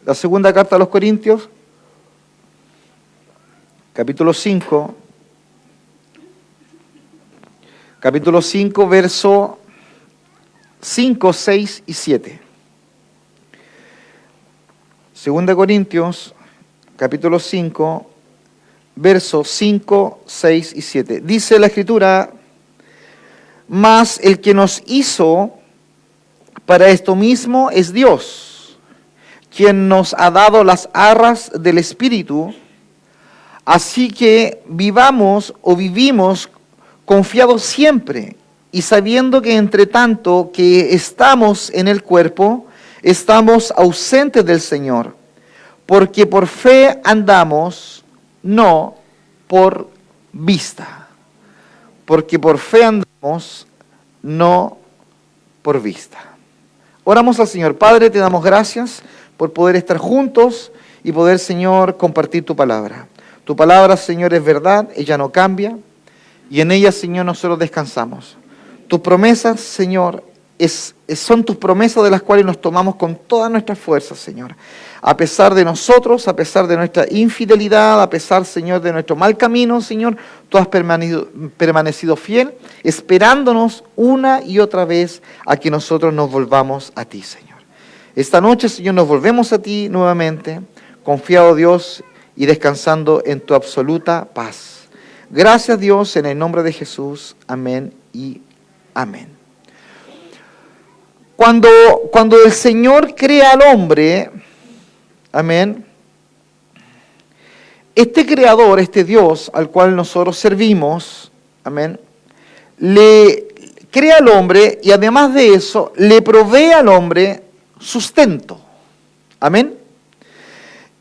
La segunda carta a los Corintios, capítulo 5, verso 5, 6 y 7. Segunda Corintios, capítulo 5, versos 5, 6 y 7. Dice la Escritura: mas el que nos hizo para esto mismo es Dios, quien nos ha dado las arras del Espíritu. Así que vivimos confiados siempre y sabiendo que entre tanto que estamos en el cuerpo, estamos ausentes del Señor, porque por fe andamos, no por vista. Porque por fe andamos, no por vista. Oramos al Señor. Padre, te damos gracias por poder estar juntos y poder, Señor, compartir tu palabra. Tu palabra, Señor, es verdad, ella no cambia, y en ella, Señor, nosotros descansamos. Tus promesas, Señor, son tus promesas de las cuales nos tomamos con todas nuestras fuerzas, Señor. A pesar de nosotros, a pesar de nuestra infidelidad, a pesar, Señor, de nuestro mal camino, Señor, tú has permanecido fiel, esperándonos una y otra vez a que nosotros nos volvamos a ti, Señor. Esta noche, Señor, nos volvemos a ti nuevamente, confiado, Dios, y descansando en tu absoluta paz. Gracias, Dios, en el nombre de Jesús. Amén y amén. Cuando el Señor crea al hombre, amén, este creador, este Dios al cual nosotros servimos, amén, le crea al hombre y además de eso, le provee al hombre sustento. Amén.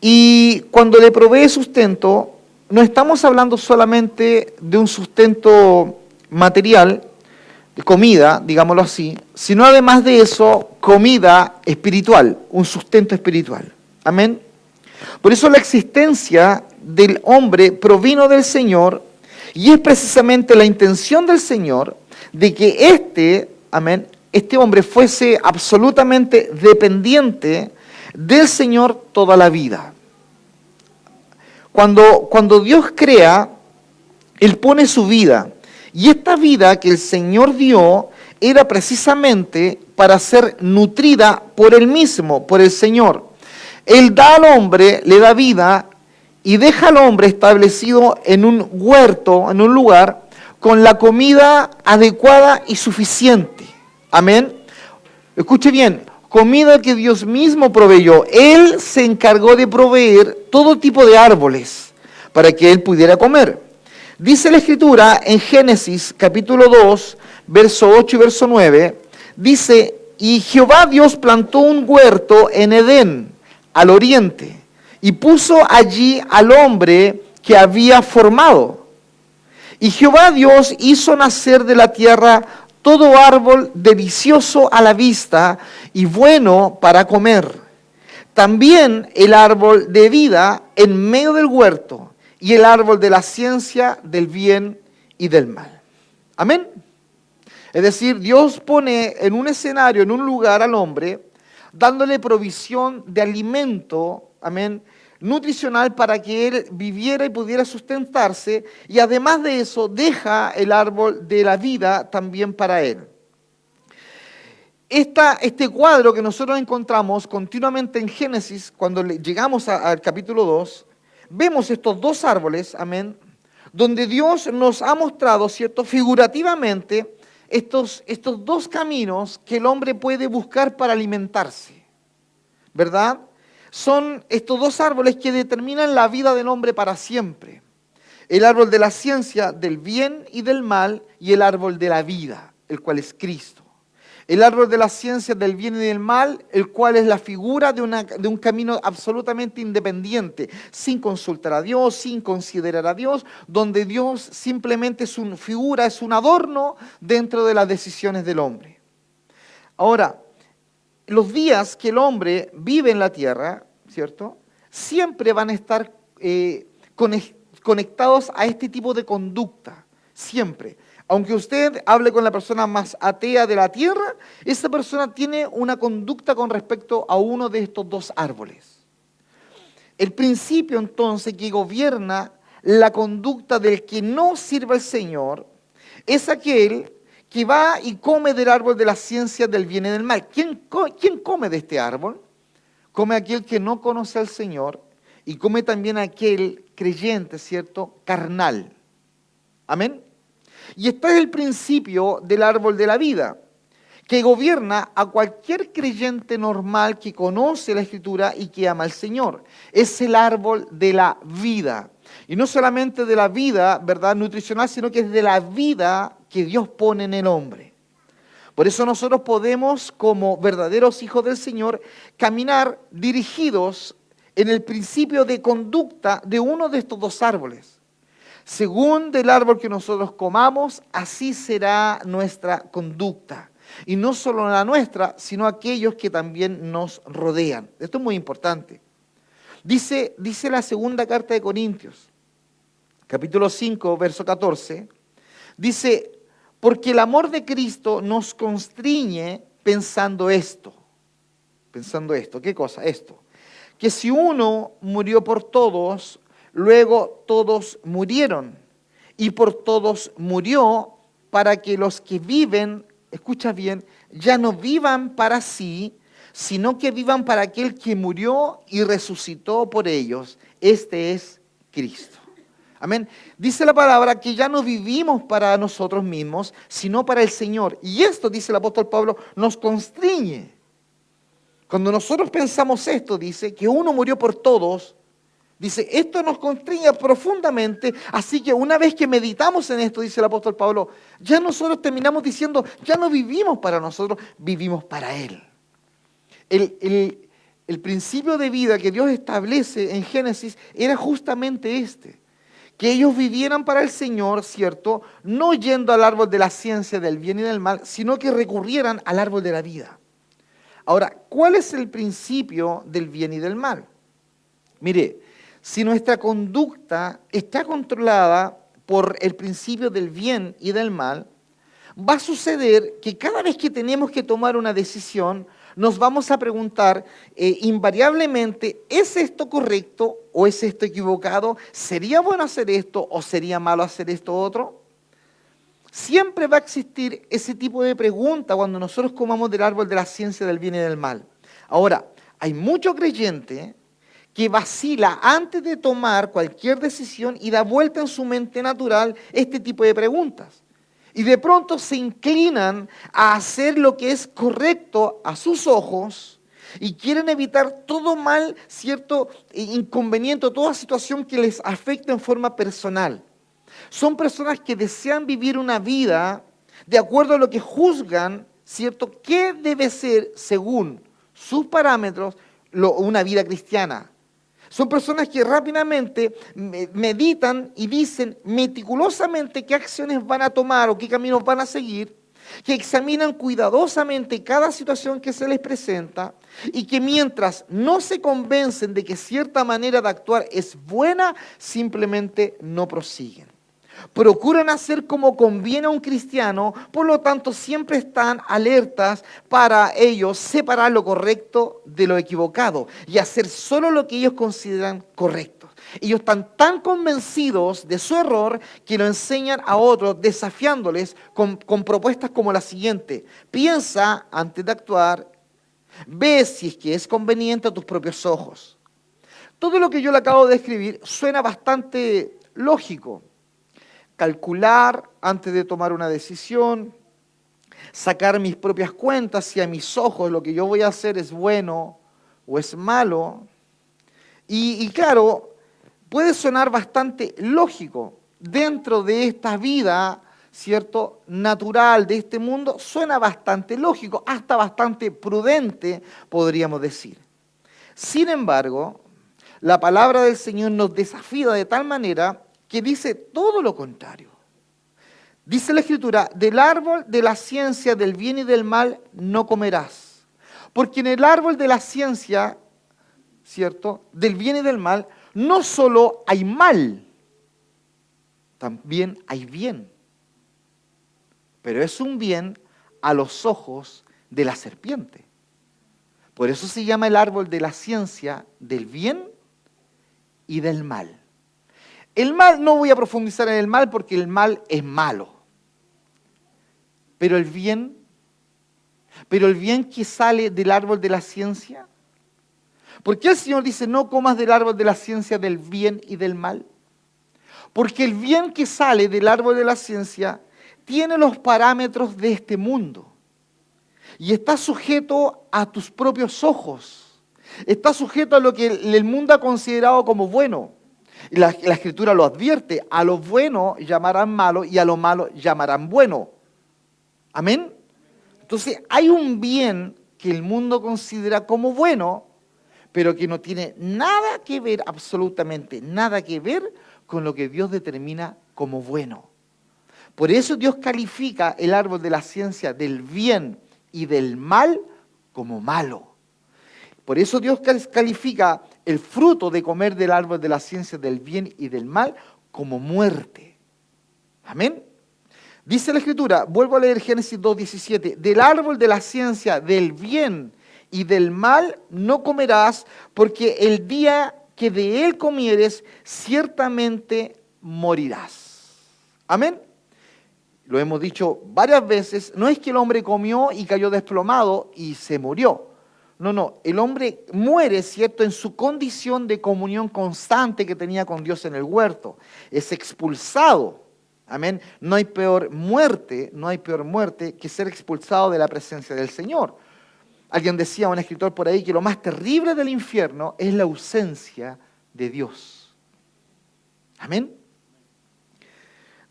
Y cuando le provee sustento, no estamos hablando solamente de un sustento material, de comida, digámoslo así, sino además de eso, comida espiritual, un sustento espiritual. Amén. Por eso la existencia del hombre provino del Señor, y es precisamente la intención del Señor de que este hombre fuese absolutamente dependiente del Señor toda la vida. Cuando Dios crea, Él pone su vida. Y esta vida que el Señor dio era precisamente para ser nutrida por Él mismo, por el Señor. Él da al hombre, le da vida y deja al hombre establecido en un huerto, en un lugar, con la comida adecuada y suficiente. Amén. Escuche bien. Comida que Dios mismo proveyó. Él se encargó de proveer todo tipo de árboles para que él pudiera comer. Dice la Escritura en Génesis capítulo 2, verso 8 y verso 9, dice: y Jehová Dios plantó un huerto en Edén, al oriente, y puso allí al hombre que había formado. Y Jehová Dios hizo nacer de la tierra todo árbol delicioso a la vista y bueno para comer. También el árbol de vida en medio del huerto y el árbol de la ciencia del bien y del mal. Amén. Es decir, Dios pone en un escenario, en un lugar al hombre, dándole provisión de alimento, amén, nutricional para que él viviera y pudiera sustentarse, y además de eso deja el árbol de la vida también para él. Este cuadro que nosotros encontramos continuamente en Génesis, cuando llegamos al capítulo 2, vemos estos dos árboles, amén, donde Dios nos ha mostrado, ¿cierto?, figurativamente, estos dos caminos que el hombre puede buscar para alimentarse, ¿verdad? Son estos dos árboles que determinan la vida del hombre para siempre. El árbol de la ciencia del bien y del mal y el árbol de la vida, el cual es Cristo. El árbol de la ciencia del bien y del mal, el cual es la figura de un camino absolutamente independiente, sin consultar a Dios, sin considerar a Dios, donde Dios simplemente es una figura, es un adorno dentro de las decisiones del hombre. Ahora, los días que el hombre vive en la tierra, ¿cierto?, siempre van a estar conectados a este tipo de conducta, siempre. Aunque usted hable con la persona más atea de la tierra, esa persona tiene una conducta con respecto a uno de estos dos árboles. El principio entonces que gobierna la conducta del que no sirve al Señor es aquel que va y come del árbol de la ciencia del bien y del mal. ¿Quién come de este árbol? Come aquel que no conoce al Señor y come también aquel creyente, ¿cierto? Carnal. Amén. Y este es el principio del árbol de la vida, que gobierna a cualquier creyente normal que conoce la Escritura y que ama al Señor. Es el árbol de la vida. Y no solamente de la vida, ¿verdad?, nutricional, sino que es de la vida que Dios pone en el hombre. Por eso nosotros podemos, como verdaderos hijos del Señor, caminar dirigidos en el principio de conducta de uno de estos dos árboles. Según del árbol que nosotros comamos, así será nuestra conducta. Y no solo la nuestra, sino aquellos que también nos rodean. Esto es muy importante. Dice la segunda carta de Corintios, capítulo 5, verso 14, dice, porque el amor de Cristo nos constriñe pensando esto. ¿Qué cosa? Esto. Que si uno murió por todos, luego todos murieron. Y por todos murió para que los que viven, escucha bien, ya no vivan para sí, sino que vivan para aquel que murió y resucitó por ellos. Este es Cristo. Amén. Dice la palabra que ya no vivimos para nosotros mismos, sino para el Señor. Y esto, dice el apóstol Pablo, nos constriñe. Cuando nosotros pensamos esto, dice, que uno murió por todos, dice, esto nos constriñe profundamente, así que una vez que meditamos en esto, dice el apóstol Pablo, ya nosotros terminamos diciendo, ya no vivimos para nosotros, vivimos para Él. El principio de vida que Dios establece en Génesis era justamente este, que ellos vivieran para el Señor, ¿cierto? No yendo al árbol de la ciencia del bien y del mal, sino que recurrieran al árbol de la vida. Ahora, ¿cuál es el principio del bien y del mal? Mire, si nuestra conducta está controlada por el principio del bien y del mal, va a suceder que cada vez que tenemos que tomar una decisión, nos vamos a preguntar invariablemente, ¿es esto correcto o es esto equivocado? ¿Sería bueno hacer esto o sería malo hacer esto otro? Siempre va a existir ese tipo de pregunta cuando nosotros comamos del árbol de la ciencia del bien y del mal. Ahora, hay mucho creyente que vacila antes de tomar cualquier decisión y da vuelta en su mente natural este tipo de preguntas. Y de pronto se inclinan a hacer lo que es correcto a sus ojos y quieren evitar todo mal, cierto inconveniente, toda situación que les afecte en forma personal. Son personas que desean vivir una vida de acuerdo a lo que juzgan, ¿cierto? ¿Qué debe ser, según sus parámetros, una vida cristiana? Son personas que rápidamente meditan y dicen meticulosamente qué acciones van a tomar o qué caminos van a seguir, que examinan cuidadosamente cada situación que se les presenta y que mientras no se convencen de que cierta manera de actuar es buena, simplemente no prosiguen. Procuran hacer como conviene a un cristiano, por lo tanto siempre están alertas para ellos separar lo correcto de lo equivocado y hacer solo lo que ellos consideran correcto. Ellos están tan convencidos de su error que lo enseñan a otros desafiándoles con propuestas como la siguiente: piensa antes de actuar, ve si es que es conveniente a tus propios ojos. Todo lo que yo le acabo de escribir suena bastante lógico. Calcular antes de tomar una decisión, sacar mis propias cuentas si a mis ojos lo que yo voy a hacer es bueno o es malo. Y claro, puede sonar bastante lógico dentro de esta vida, ¿cierto?, natural de este mundo, suena bastante lógico, hasta bastante prudente, podríamos decir. Sin embargo, la palabra del Señor nos desafía de tal manera que dice todo lo contrario. Dice la Escritura, del árbol de la ciencia del bien y del mal no comerás. Porque en el árbol de la ciencia, ¿cierto?, del bien y del mal, no solo hay mal, también hay bien. Pero es un bien a los ojos de la serpiente. Por eso se llama el árbol de la ciencia del bien y del mal. El mal, no voy a profundizar en el mal porque el mal es malo. Pero el bien que sale del árbol de la ciencia. ¿Por qué el Señor dice no comas del árbol de la ciencia del bien y del mal? Porque el bien que sale del árbol de la ciencia tiene los parámetros de este mundo. Y está sujeto a tus propios ojos. Está sujeto a lo que el mundo ha considerado como bueno. La Escritura lo advierte. A lo bueno llamarán malo y a lo malo llamarán bueno. Amén. Entonces hay un bien que el mundo considera como bueno, pero que no tiene nada que ver, absolutamente nada que ver con lo que Dios determina como bueno. Por eso Dios califica el árbol de la ciencia del bien y del mal como malo. Por eso Dios califica el fruto de comer del árbol de la ciencia del bien y del mal como muerte. Amén. Dice la Escritura, vuelvo a leer Génesis 2:17, del árbol de la ciencia del bien y del mal no comerás, porque el día que de él comieres, ciertamente morirás. Amén. Lo hemos dicho varias veces, no es que el hombre comió y cayó desplomado y se murió. No, el hombre muere, ¿cierto?, en su condición de comunión constante que tenía con Dios en el huerto. Es expulsado, amén. No hay peor muerte que ser expulsado de la presencia del Señor. Alguien decía, un escritor por ahí, que lo más terrible del infierno es la ausencia de Dios. Amén.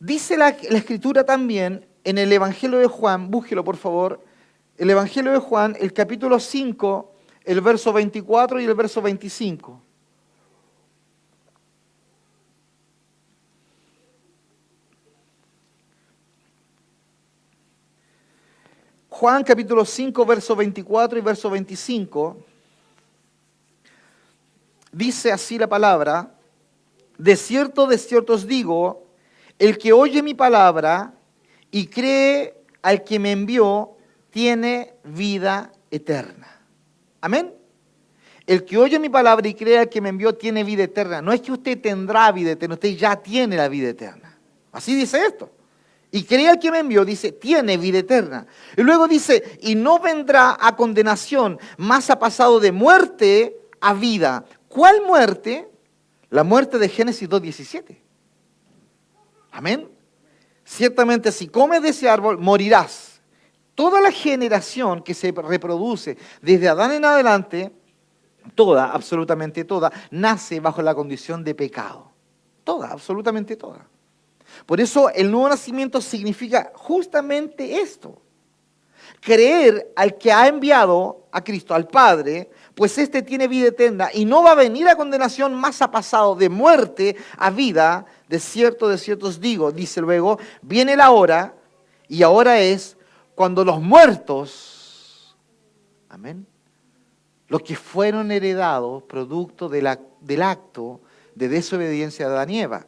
Dice la Escritura también en el Evangelio de Juan, búsquelo por favor, el Evangelio de Juan, el capítulo 5, el verso 24 y el verso 25. Juan capítulo 5, verso 24 y verso 25, dice así la palabra, de cierto os digo, el que oye mi palabra y cree al que me envió, tiene vida eterna. Amén. El que oye mi palabra y cree al que me envió, tiene vida eterna. No es que usted tendrá vida eterna, usted ya tiene la vida eterna. Así dice esto. Y cree al que me envió, dice, tiene vida eterna. Y luego dice, y no vendrá a condenación, mas ha pasado de muerte a vida. ¿Cuál muerte? La muerte de Génesis 2:17. Amén. Ciertamente si comes de ese árbol, morirás. Toda la generación que se reproduce desde Adán en adelante, toda, absolutamente toda, nace bajo la condición de pecado. Toda, absolutamente toda. Por eso el nuevo nacimiento significa justamente esto. Creer al que ha enviado a Cristo, al Padre, pues éste tiene vida eterna y no va a venir a condenación, más ha pasado de muerte a vida. De cierto os digo, dice luego, viene la hora, y ahora es cuando los muertos, amén, los que fueron heredados producto del acto de desobediencia de Adán y Eva.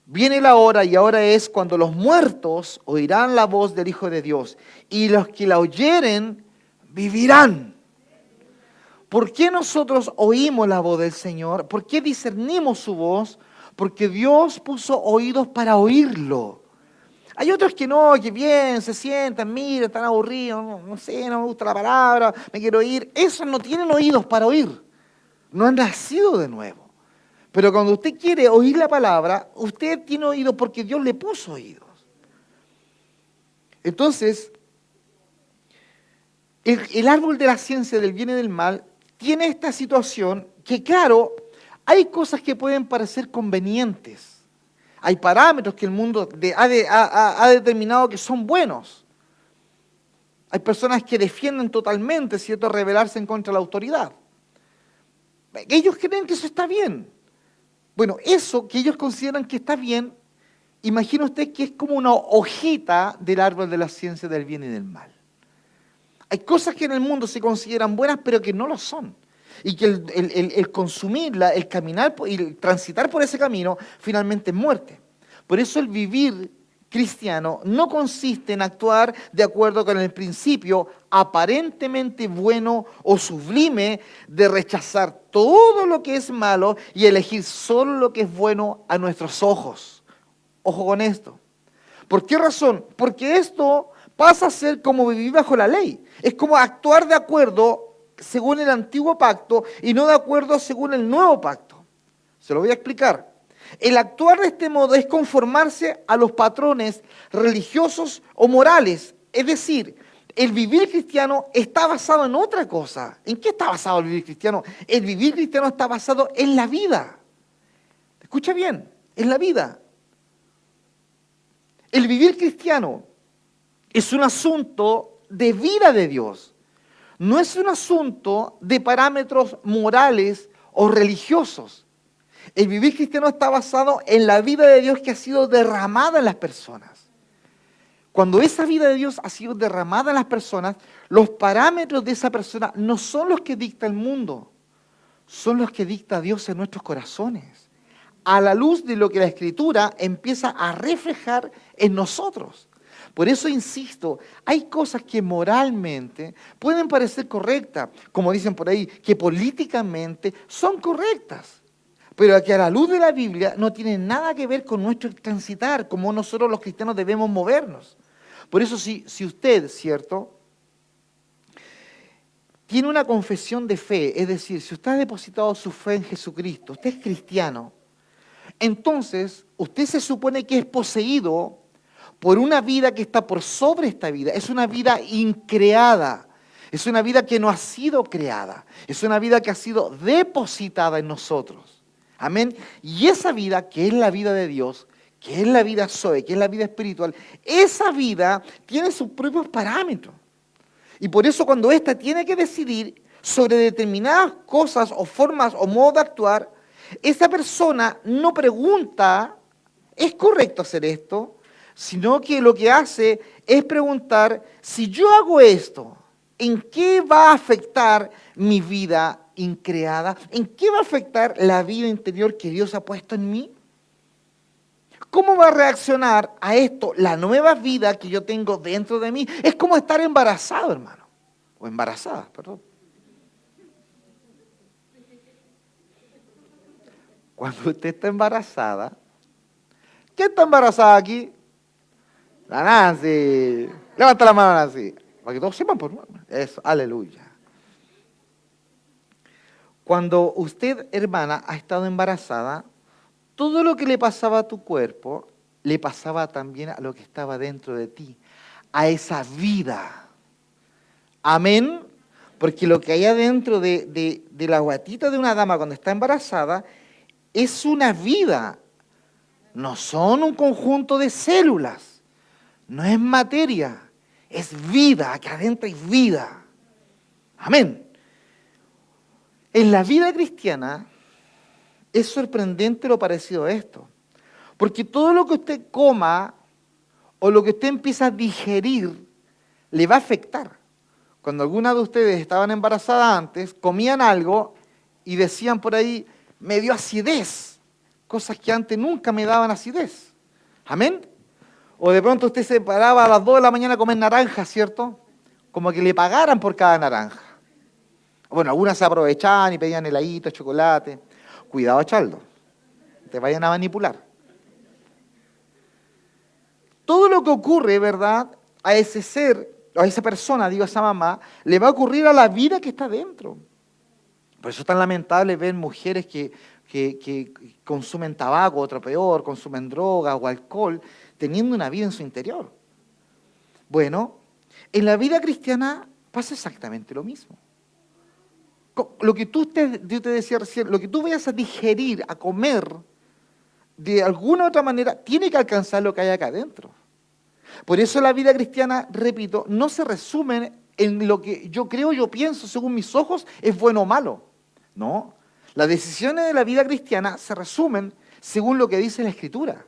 Viene la hora y ahora es cuando los muertos oirán la voz del Hijo de Dios y los que la oyeren vivirán. ¿Por qué nosotros oímos la voz del Señor? ¿Por qué discernimos su voz? Porque Dios puso oídos para oírlo. Hay otros que no, que bien, se sientan, miran, están aburridos, no sé, no me gusta la palabra, me quiero ir. Esos no tienen oídos para oír. No han nacido de nuevo. Pero cuando usted quiere oír la palabra, usted tiene oídos porque Dios le puso oídos. Entonces, el árbol de la ciencia del bien y del mal tiene esta situación que, claro, hay cosas que pueden parecer convenientes. Hay parámetros que el mundo ha determinado que son buenos. Hay personas que defienden totalmente, ¿cierto?, rebelarse en contra de la autoridad. Ellos creen que eso está bien. Bueno, eso que ellos consideran que está bien, imagina usted que es como una hojita del árbol de la ciencia del bien y del mal. Hay cosas que en el mundo se consideran buenas, pero que no lo son. Y que el consumirla, el caminar y el transitar por ese camino, finalmente es muerte. Por eso el vivir cristiano no consiste en actuar de acuerdo con el principio aparentemente bueno o sublime de rechazar todo lo que es malo y elegir solo lo que es bueno a nuestros ojos. Ojo con esto. ¿Por qué razón? Porque esto pasa a ser como vivir bajo la ley. Es como actuar de acuerdo según el antiguo pacto y no de acuerdo según el nuevo pacto. Se lo voy a explicar. El actuar de este modo es conformarse a los patrones religiosos o morales. Es decir, el vivir cristiano está basado en otra cosa. ¿En qué está basado el vivir cristiano? El vivir cristiano está basado en la vida. Escucha bien, en la vida. El vivir cristiano es un asunto de vida de Dios. No es un asunto de parámetros morales o religiosos. El vivir cristiano está basado en la vida de Dios que ha sido derramada en las personas. Cuando esa vida de Dios ha sido derramada en las personas, los parámetros de esa persona no son los que dicta el mundo, son los que dicta Dios en nuestros corazones, a la luz de lo que la Escritura empieza a reflejar en nosotros. Por eso insisto, hay cosas que moralmente pueden parecer correctas, como dicen por ahí, que políticamente son correctas, pero que a la luz de la Biblia no tienen nada que ver con nuestro transitar, como nosotros los cristianos debemos movernos. Por eso si usted, ¿cierto?, tiene una confesión de fe, es decir, si usted ha depositado su fe en Jesucristo, usted es cristiano, entonces usted se supone que es poseído por una vida que está por sobre esta vida. Es una vida increada, es una vida que no ha sido creada, es una vida que ha sido depositada en nosotros. Amén. Y esa vida, que es la vida de Dios, que es la vida Zoe, que es la vida espiritual, esa vida tiene sus propios parámetros. Y por eso cuando ésta tiene que decidir sobre determinadas cosas o formas o modos de actuar, esa persona no pregunta, ¿es correcto hacer esto?, sino que lo que hace es preguntar, si yo hago esto, ¿en qué va a afectar mi vida increada? ¿En qué va a afectar la vida interior que Dios ha puesto en mí? ¿Cómo va a reaccionar a esto la nueva vida que yo tengo dentro de mí? Es como estar embarazado, hermano, o embarazada, perdón. Cuando usted está embarazada, ¿quién está embarazada aquí? La Nancy. Levanta la mano, Nancy. Para que todos sepan, por eso, aleluya. Cuando usted, hermana, ha estado embarazada, todo lo que le pasaba a tu cuerpo, le pasaba también a lo que estaba dentro de ti, a esa vida. Amén. Porque lo que hay adentro de la guatita de una dama cuando está embarazada es una vida. No son un conjunto de células. No es materia, es vida, acá adentro hay vida. Amén. En la vida cristiana es sorprendente lo parecido a esto, porque todo lo que usted coma o lo que usted empieza a digerir le va a afectar. Cuando algunas de ustedes estaban embarazadas antes, comían algo y decían por ahí, me dio acidez, cosas que antes nunca me daban acidez. Amén. O de pronto usted se paraba a las 2 de la mañana a comer naranja, ¿cierto? Como que le pagaran por cada naranja. Bueno, algunas se aprovechaban y pedían heladito, chocolate. Cuidado, Chaldo, te vayan a manipular. Todo lo que ocurre, ¿verdad?, a ese ser, a esa persona, digo, a esa mamá, le va a ocurrir a la vida que está dentro. Por eso es tan lamentable ver mujeres que consumen tabaco, otro peor, consumen droga o alcohol, teniendo una vida en su interior. Bueno, en la vida cristiana pasa exactamente lo mismo. Lo que yo te decía recién, lo que tú vayas a digerir, a comer, de alguna u otra manera, tiene que alcanzar lo que hay acá adentro. Por eso la vida cristiana, repito, no se resume en lo que yo creo, yo pienso, según mis ojos, es bueno o malo. No, las decisiones de la vida cristiana se resumen según lo que dice la Escritura,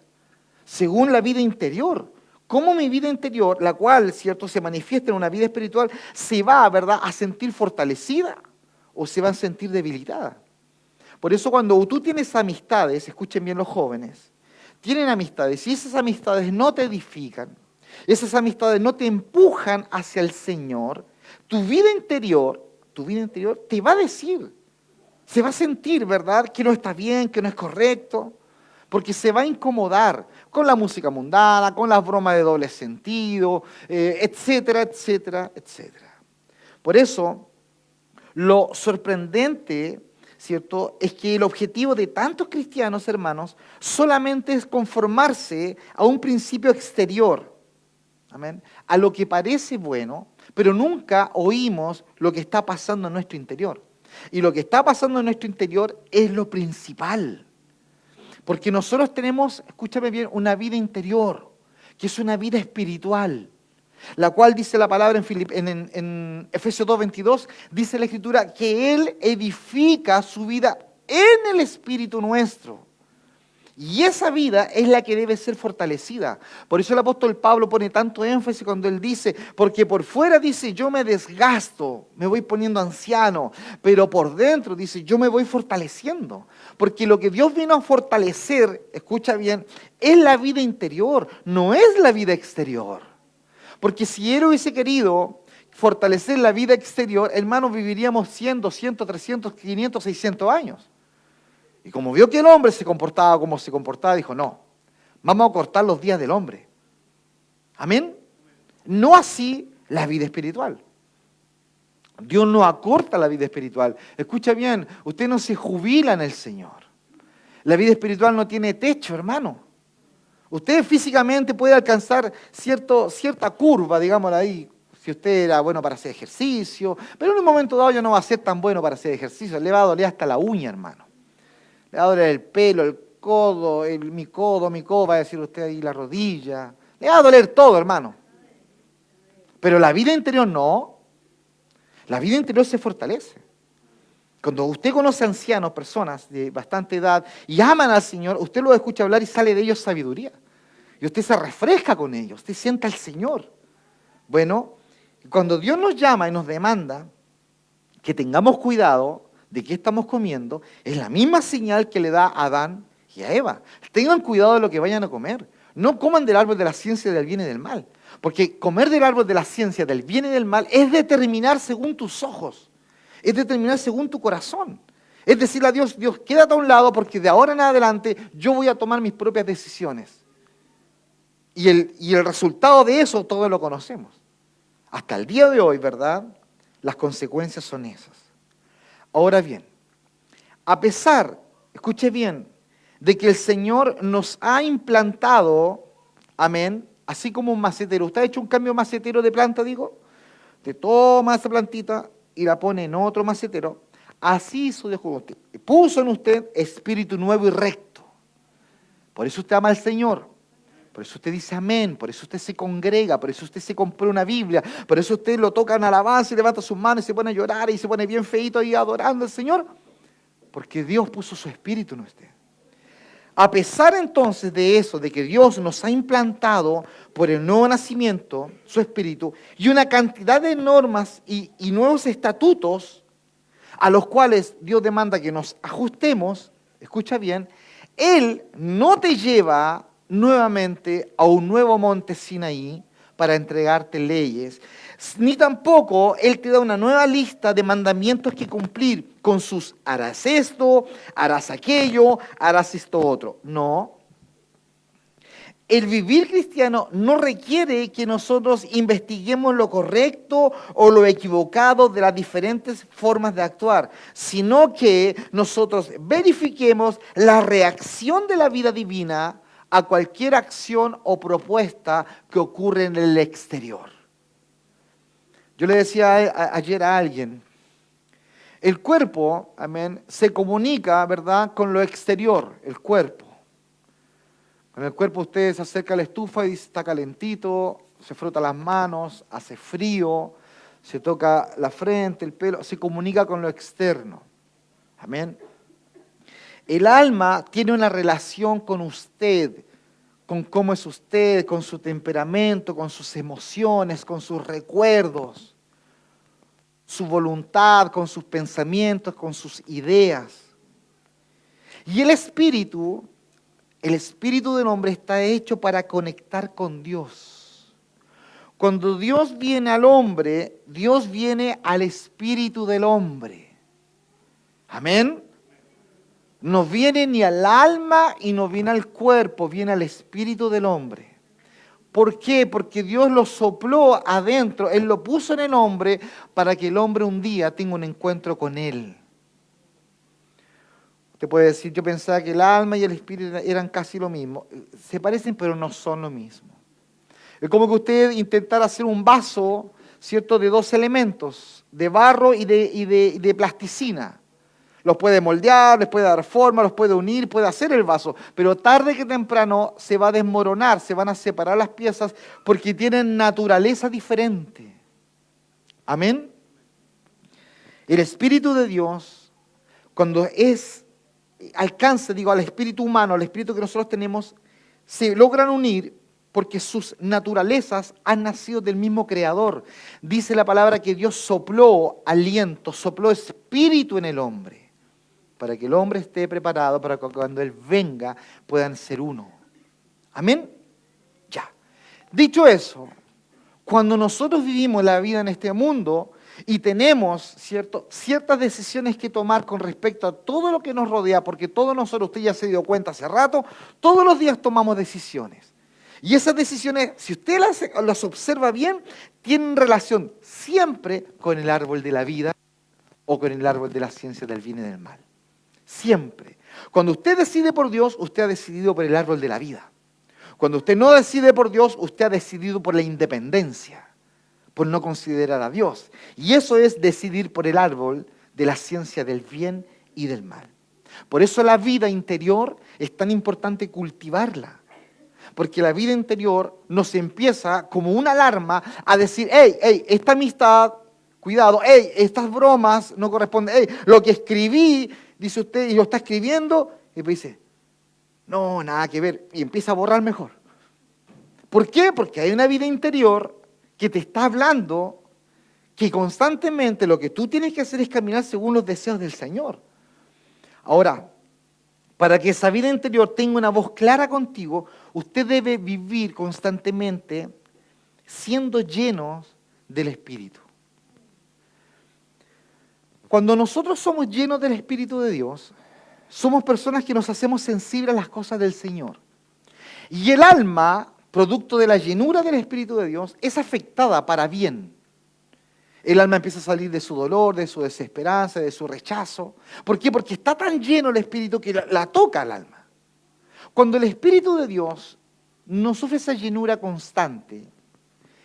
según la vida interior. Cómo mi vida interior, la cual, cierto, se manifiesta en una vida espiritual, se va, ¿verdad?, a sentir fortalecida o se va a sentir debilitada. Por eso cuando tú tienes amistades, escuchen bien los jóvenes, tienen amistades y esas amistades no te edifican, esas amistades no te empujan hacia el Señor, tu vida interior te va a decir, se va a sentir, ¿verdad?, que no está bien, que no es correcto, porque se va a incomodar con la música mundana, con las bromas de doble sentido, etcétera, etcétera, etcétera. Por eso, lo sorprendente, ¿cierto?, es que el objetivo de tantos cristianos, hermanos, solamente es conformarse a un principio exterior, amén, a lo que parece bueno, pero nunca oímos lo que está pasando en nuestro interior. Y lo que está pasando en nuestro interior es lo principal. Porque nosotros tenemos, escúchame bien, una vida interior, que es una vida espiritual, la cual dice la palabra en Efesios 2:22, dice la Escritura que Él edifica su vida en el espíritu nuestro. Y esa vida es la que debe ser fortalecida. Por eso el apóstol Pablo pone tanto énfasis cuando él dice, porque por fuera dice, yo me desgasto, me voy poniendo anciano, pero por dentro dice, yo me voy fortaleciendo. Porque lo que Dios vino a fortalecer, escucha bien, es la vida interior, no es la vida exterior. Porque si Él hubiese querido fortalecer la vida exterior, hermanos, viviríamos 100, 200, 300, 500, 600 años. Y como vio que el hombre se comportaba como se comportaba, dijo, no, vamos a cortar los días del hombre. Amén. No así la vida espiritual. Dios no acorta la vida espiritual. Escucha bien, usted no se jubila en el Señor. La vida espiritual no tiene techo, hermano. Usted físicamente puede alcanzar cierta curva, digámoslo ahí, si usted era bueno para hacer ejercicio, pero en un momento dado ya no va a ser tan bueno para hacer ejercicio, le va a doler hasta la uña, hermano. Le va a doler el pelo, el codo, mi codo, va a decir usted ahí, la rodilla. Le va a doler todo, hermano. Pero la vida interior no. La vida interior se fortalece. Cuando usted conoce ancianos, personas de bastante edad, y aman al Señor, usted los escucha hablar y sale de ellos sabiduría. Y usted se refresca con ellos, usted sienta al Señor. Bueno, cuando Dios nos llama y nos demanda que tengamos cuidado de qué estamos comiendo, es la misma señal que le da a Adán y a Eva. Tengan cuidado de lo que vayan a comer. No coman del árbol de la ciencia del bien y del mal. Porque comer del árbol de la ciencia del bien y del mal es determinar según tus ojos. Es determinar según tu corazón. Es decirle a Dios, Dios, quédate a un lado porque de ahora en adelante yo voy a tomar mis propias decisiones. Y el resultado de eso todos lo conocemos. Hasta el día de hoy, ¿verdad? Las consecuencias son esas. Ahora bien, a pesar, escuche bien, de que el Señor nos ha implantado, amén, así como un macetero. ¿Usted ha hecho un cambio macetero de planta, digo? Te toma esa plantita y la pone en otro macetero. Así hizo Dios con usted. Puso en usted espíritu nuevo y recto. Por eso usted ama al Señor. Por eso usted dice amén, por eso usted se congrega, por eso usted se compró una Biblia, por eso usted lo toca en alabanza y levanta sus manos y se pone a llorar y se pone bien feíto ahí adorando al Señor, porque Dios puso su espíritu en usted. A pesar entonces de eso, de que Dios nos ha implantado por el nuevo nacimiento, su espíritu, y una cantidad de normas y nuevos estatutos a los cuales Dios demanda que nos ajustemos, escucha bien, Él no te lleva nuevamente a un nuevo monte Sinaí para entregarte leyes, ni tampoco Él te da una nueva lista de mandamientos que cumplir con sus harás esto, harás aquello, harás esto otro. No. El vivir cristiano no requiere que nosotros investiguemos lo correcto o lo equivocado de las diferentes formas de actuar, sino que nosotros verifiquemos la reacción de la vida divina a cualquier acción o propuesta que ocurre en el exterior. Yo le decía ayer a alguien, el cuerpo, amén, se comunica, ¿verdad?, con lo exterior, el cuerpo. Con el cuerpo usted se acerca a la estufa y dice, está calentito, se frota las manos, hace frío, se toca la frente, el pelo, se comunica con lo externo. Amén. El alma tiene una relación con usted, con cómo es usted, con su temperamento, con sus emociones, con sus recuerdos, su voluntad, con sus pensamientos, con sus ideas. Y el espíritu El espíritu del hombre está hecho para conectar con Dios. Cuando Dios viene al hombre, Dios viene al espíritu del hombre. Amén. No viene ni al alma y no viene al cuerpo, viene al espíritu del hombre. ¿Por qué? Porque Dios lo sopló adentro, Él lo puso en el hombre para que el hombre un día tenga un encuentro con Él. Usted puede decir, yo pensaba que el alma y el espíritu eran casi lo mismo. Se parecen, pero no son lo mismo. Es como que usted intentara hacer un vaso, ¿cierto?, de dos elementos, de barro y de plasticina. Los puede moldear, les puede dar forma, los puede unir, puede hacer el vaso, pero tarde que temprano se va a desmoronar, se van a separar las piezas porque tienen naturaleza diferente. Amén. El Espíritu de Dios, cuando alcanza, al espíritu humano, al espíritu que nosotros tenemos, se logran unir porque sus naturalezas han nacido del mismo Creador. Dice la palabra que Dios sopló aliento, sopló espíritu en el hombre, para que el hombre esté preparado para que cuando Él venga puedan ser uno. Amén. Ya. Dicho eso, cuando nosotros vivimos la vida en este mundo y tenemos ciertas decisiones que tomar con respecto a todo lo que nos rodea, porque todos nosotros, usted ya se dio cuenta hace rato, todos los días tomamos decisiones. Y esas decisiones, si usted las observa bien, tienen relación siempre con el árbol de la vida o con el árbol de la ciencia del bien y del mal. Siempre. Cuando usted decide por Dios, usted ha decidido por el árbol de la vida. Cuando usted no decide por Dios, usted ha decidido por la independencia, por no considerar a Dios. Y eso es decidir por el árbol de la ciencia del bien y del mal. Por eso la vida interior es tan importante cultivarla. Porque la vida interior nos empieza como una alarma a decir, hey, esta amistad, cuidado, hey, estas bromas no corresponden, hey, lo que escribí, dice usted, y lo está escribiendo, y pues dice, no, nada que ver, y empieza a borrar mejor. ¿Por qué? Porque hay una vida interior que te está hablando que constantemente lo que tú tienes que hacer es caminar según los deseos del Señor. Ahora, para que esa vida interior tenga una voz clara contigo, usted debe vivir constantemente siendo llenos del Espíritu. Cuando nosotros somos llenos del Espíritu de Dios, somos personas que nos hacemos sensibles a las cosas del Señor. Y el alma, producto de la llenura del Espíritu de Dios, es afectada para bien. El alma empieza a salir de su dolor, de su desesperanza, de su rechazo. ¿Por qué? Porque está tan lleno el Espíritu que la toca al alma. Cuando el Espíritu de Dios no sufre esa llenura constante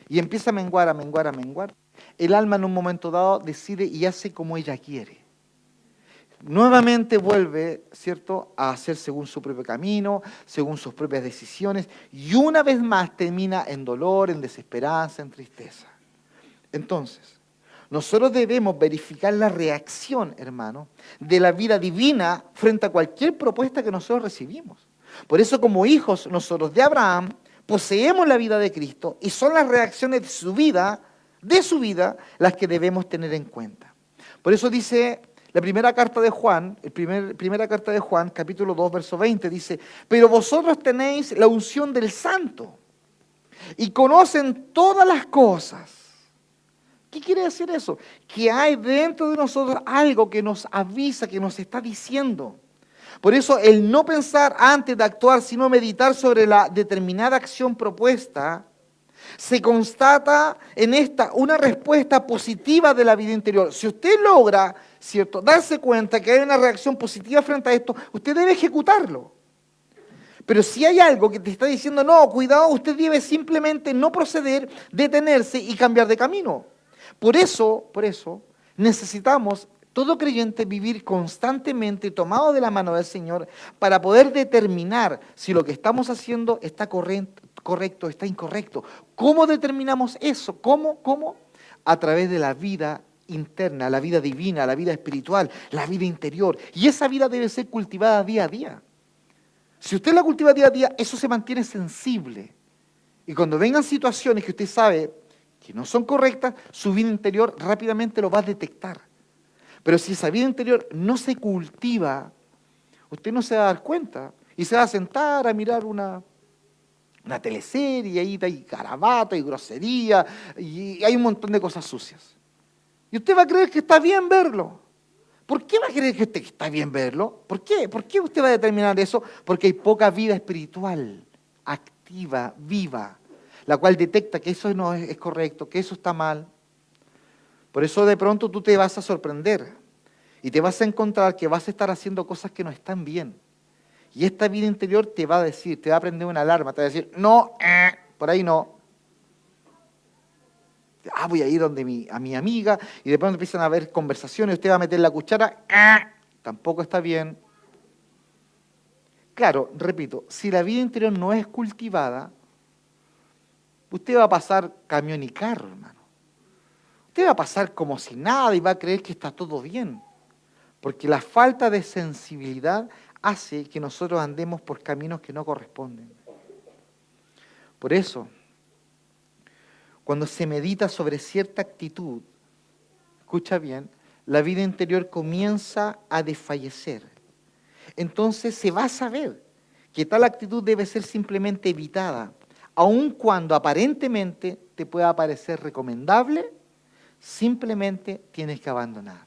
y empieza a menguar, el alma en un momento dado decide y hace como ella quiere. Nuevamente vuelve, ¿cierto?, a hacer según su propio camino, según sus propias decisiones, y una vez más termina en dolor, en desesperanza, en tristeza. Entonces, nosotros debemos verificar la reacción, hermano, de la vida divina frente a cualquier propuesta que nosotros recibimos. Por eso, como hijos nosotros de Abraham, poseemos la vida de Cristo y son las reacciones de su vida, las que debemos tener en cuenta. Por eso dice la primera carta de Juan, primera carta de Juan, capítulo 2, verso 20, dice, pero vosotros tenéis la unción del Santo y conocen todas las cosas. ¿Qué quiere decir eso? Que hay dentro de nosotros algo que nos avisa, que nos está diciendo. Por eso el no pensar antes de actuar, sino meditar sobre la determinada acción propuesta, se constata en esta una respuesta positiva de la vida interior. Si usted logra, ¿cierto?, darse cuenta que hay una reacción positiva frente a esto, usted debe ejecutarlo. Pero si hay algo que te está diciendo, no, cuidado, usted debe simplemente no proceder, detenerse y cambiar de camino. Por eso, necesitamos, todo creyente, vivir constantemente tomado de la mano del Señor para poder determinar si lo que estamos haciendo está correcto, está incorrecto. ¿Cómo determinamos eso? ¿Cómo? A través de la vida interna, la vida divina, la vida espiritual, la vida interior. Y esa vida debe ser cultivada día a día. Si usted la cultiva día a día, eso se mantiene sensible. Y cuando vengan situaciones que usted sabe que no son correctas, su vida interior rápidamente lo va a detectar. Pero si esa vida interior no se cultiva, usted no se va a dar cuenta Y se va a sentar a mirar una teleserie, ahí hay garabato y grosería, y hay un montón de cosas sucias. Y usted va a creer que está bien verlo. ¿Por qué va a creer que está bien verlo? ¿Por qué? ¿Por qué usted va a determinar eso? Porque hay poca vida espiritual, activa, viva, la cual detecta que eso no es correcto, que eso está mal. Por eso de pronto tú te vas a sorprender y te vas a encontrar que vas a estar haciendo cosas que no están bien. Y esta vida interior te va a decir, te va a prender una alarma, te va a decir, no, por ahí no. Voy a ir a mi amiga, y de pronto empiezan a haber conversaciones, usted va a meter la cuchara, tampoco está bien. Claro, repito, si la vida interior no es cultivada, usted va a pasar camión y carro, hermano. Usted va a pasar como si nada y va a creer que está todo bien. Porque la falta de sensibilidad hace que nosotros andemos por caminos que no corresponden. Por eso, cuando se medita sobre cierta actitud, escucha bien, la vida interior comienza a desfallecer. Entonces se va a saber que tal actitud debe ser simplemente evitada, aun cuando aparentemente te pueda parecer recomendable, simplemente tienes que abandonar.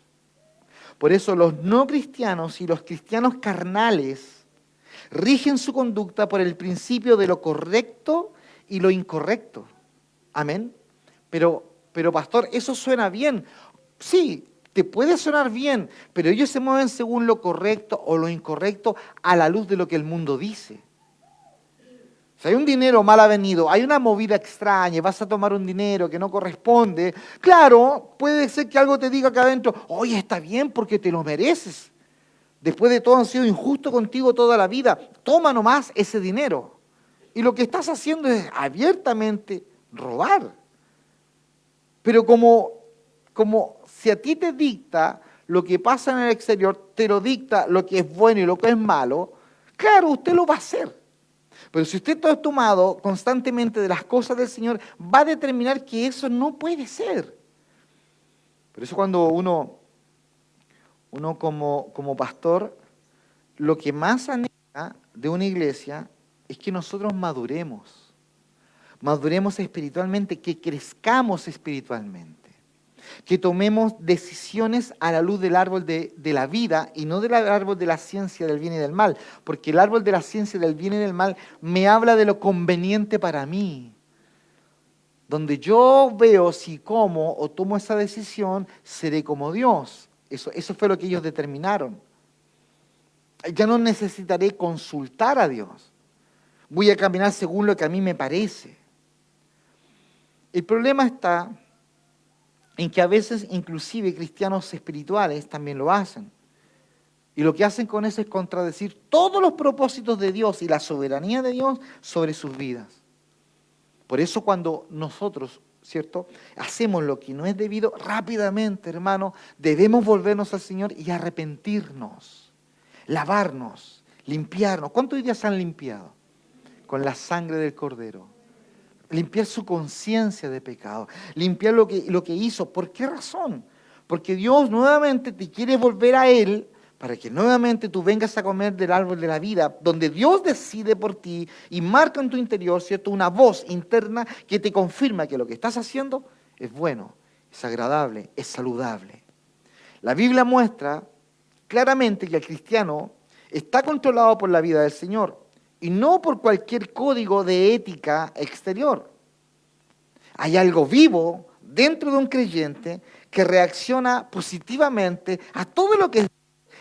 Por eso los no cristianos y los cristianos carnales rigen su conducta por el principio de lo correcto y lo incorrecto. Amén. Pero pastor, eso suena bien. Sí, te puede sonar bien, pero ellos se mueven según lo correcto o lo incorrecto a la luz de lo que el mundo dice. Si hay un dinero mal avenido, hay una movida extraña, vas a tomar un dinero que no corresponde, claro, puede ser que algo te diga acá adentro, oye, está bien porque te lo mereces. Después de todo han sido injustos contigo toda la vida, toma nomás ese dinero. Y lo que estás haciendo es abiertamente robar. Pero como si a ti te dicta lo que pasa en el exterior, te lo dicta lo que es bueno y lo que es malo, claro, usted lo va a hacer. Pero si usted está tomado constantemente de las cosas del Señor, va a determinar que eso no puede ser. Por eso cuando uno como pastor, lo que más anhela de una iglesia es que nosotros maduremos espiritualmente, que crezcamos espiritualmente. Que tomemos decisiones a la luz del árbol de la vida y no del árbol de la ciencia del bien y del mal, porque el árbol de la ciencia del bien y del mal me habla de lo conveniente para mí. Donde yo veo si como o tomo esa decisión, seré como Dios. Eso fue lo que ellos determinaron. Ya no necesitaré consultar a Dios. Voy a caminar según lo que a mí me parece. El problema está en que a veces inclusive cristianos espirituales también lo hacen. Y lo que hacen con eso es contradecir todos los propósitos de Dios y la soberanía de Dios sobre sus vidas. Por eso cuando nosotros, ¿cierto?, hacemos lo que no es debido, rápidamente, hermano, debemos volvernos al Señor y arrepentirnos, lavarnos, limpiarnos. ¿Cuántos hoy día se han limpiado? Con la sangre del Cordero. Limpiar su conciencia de pecado, limpiar lo que hizo. ¿Por qué razón? Porque Dios nuevamente te quiere volver a Él para que nuevamente tú vengas a comer del árbol de la vida, donde Dios decide por ti y marca en tu interior, ¿cierto?, una voz interna que te confirma que lo que estás haciendo es bueno, es agradable, es saludable. La Biblia muestra claramente que el cristiano está controlado por la vida del Señor y no por cualquier código de ética exterior. Hay algo vivo dentro de un creyente que reacciona positivamente a todo lo que es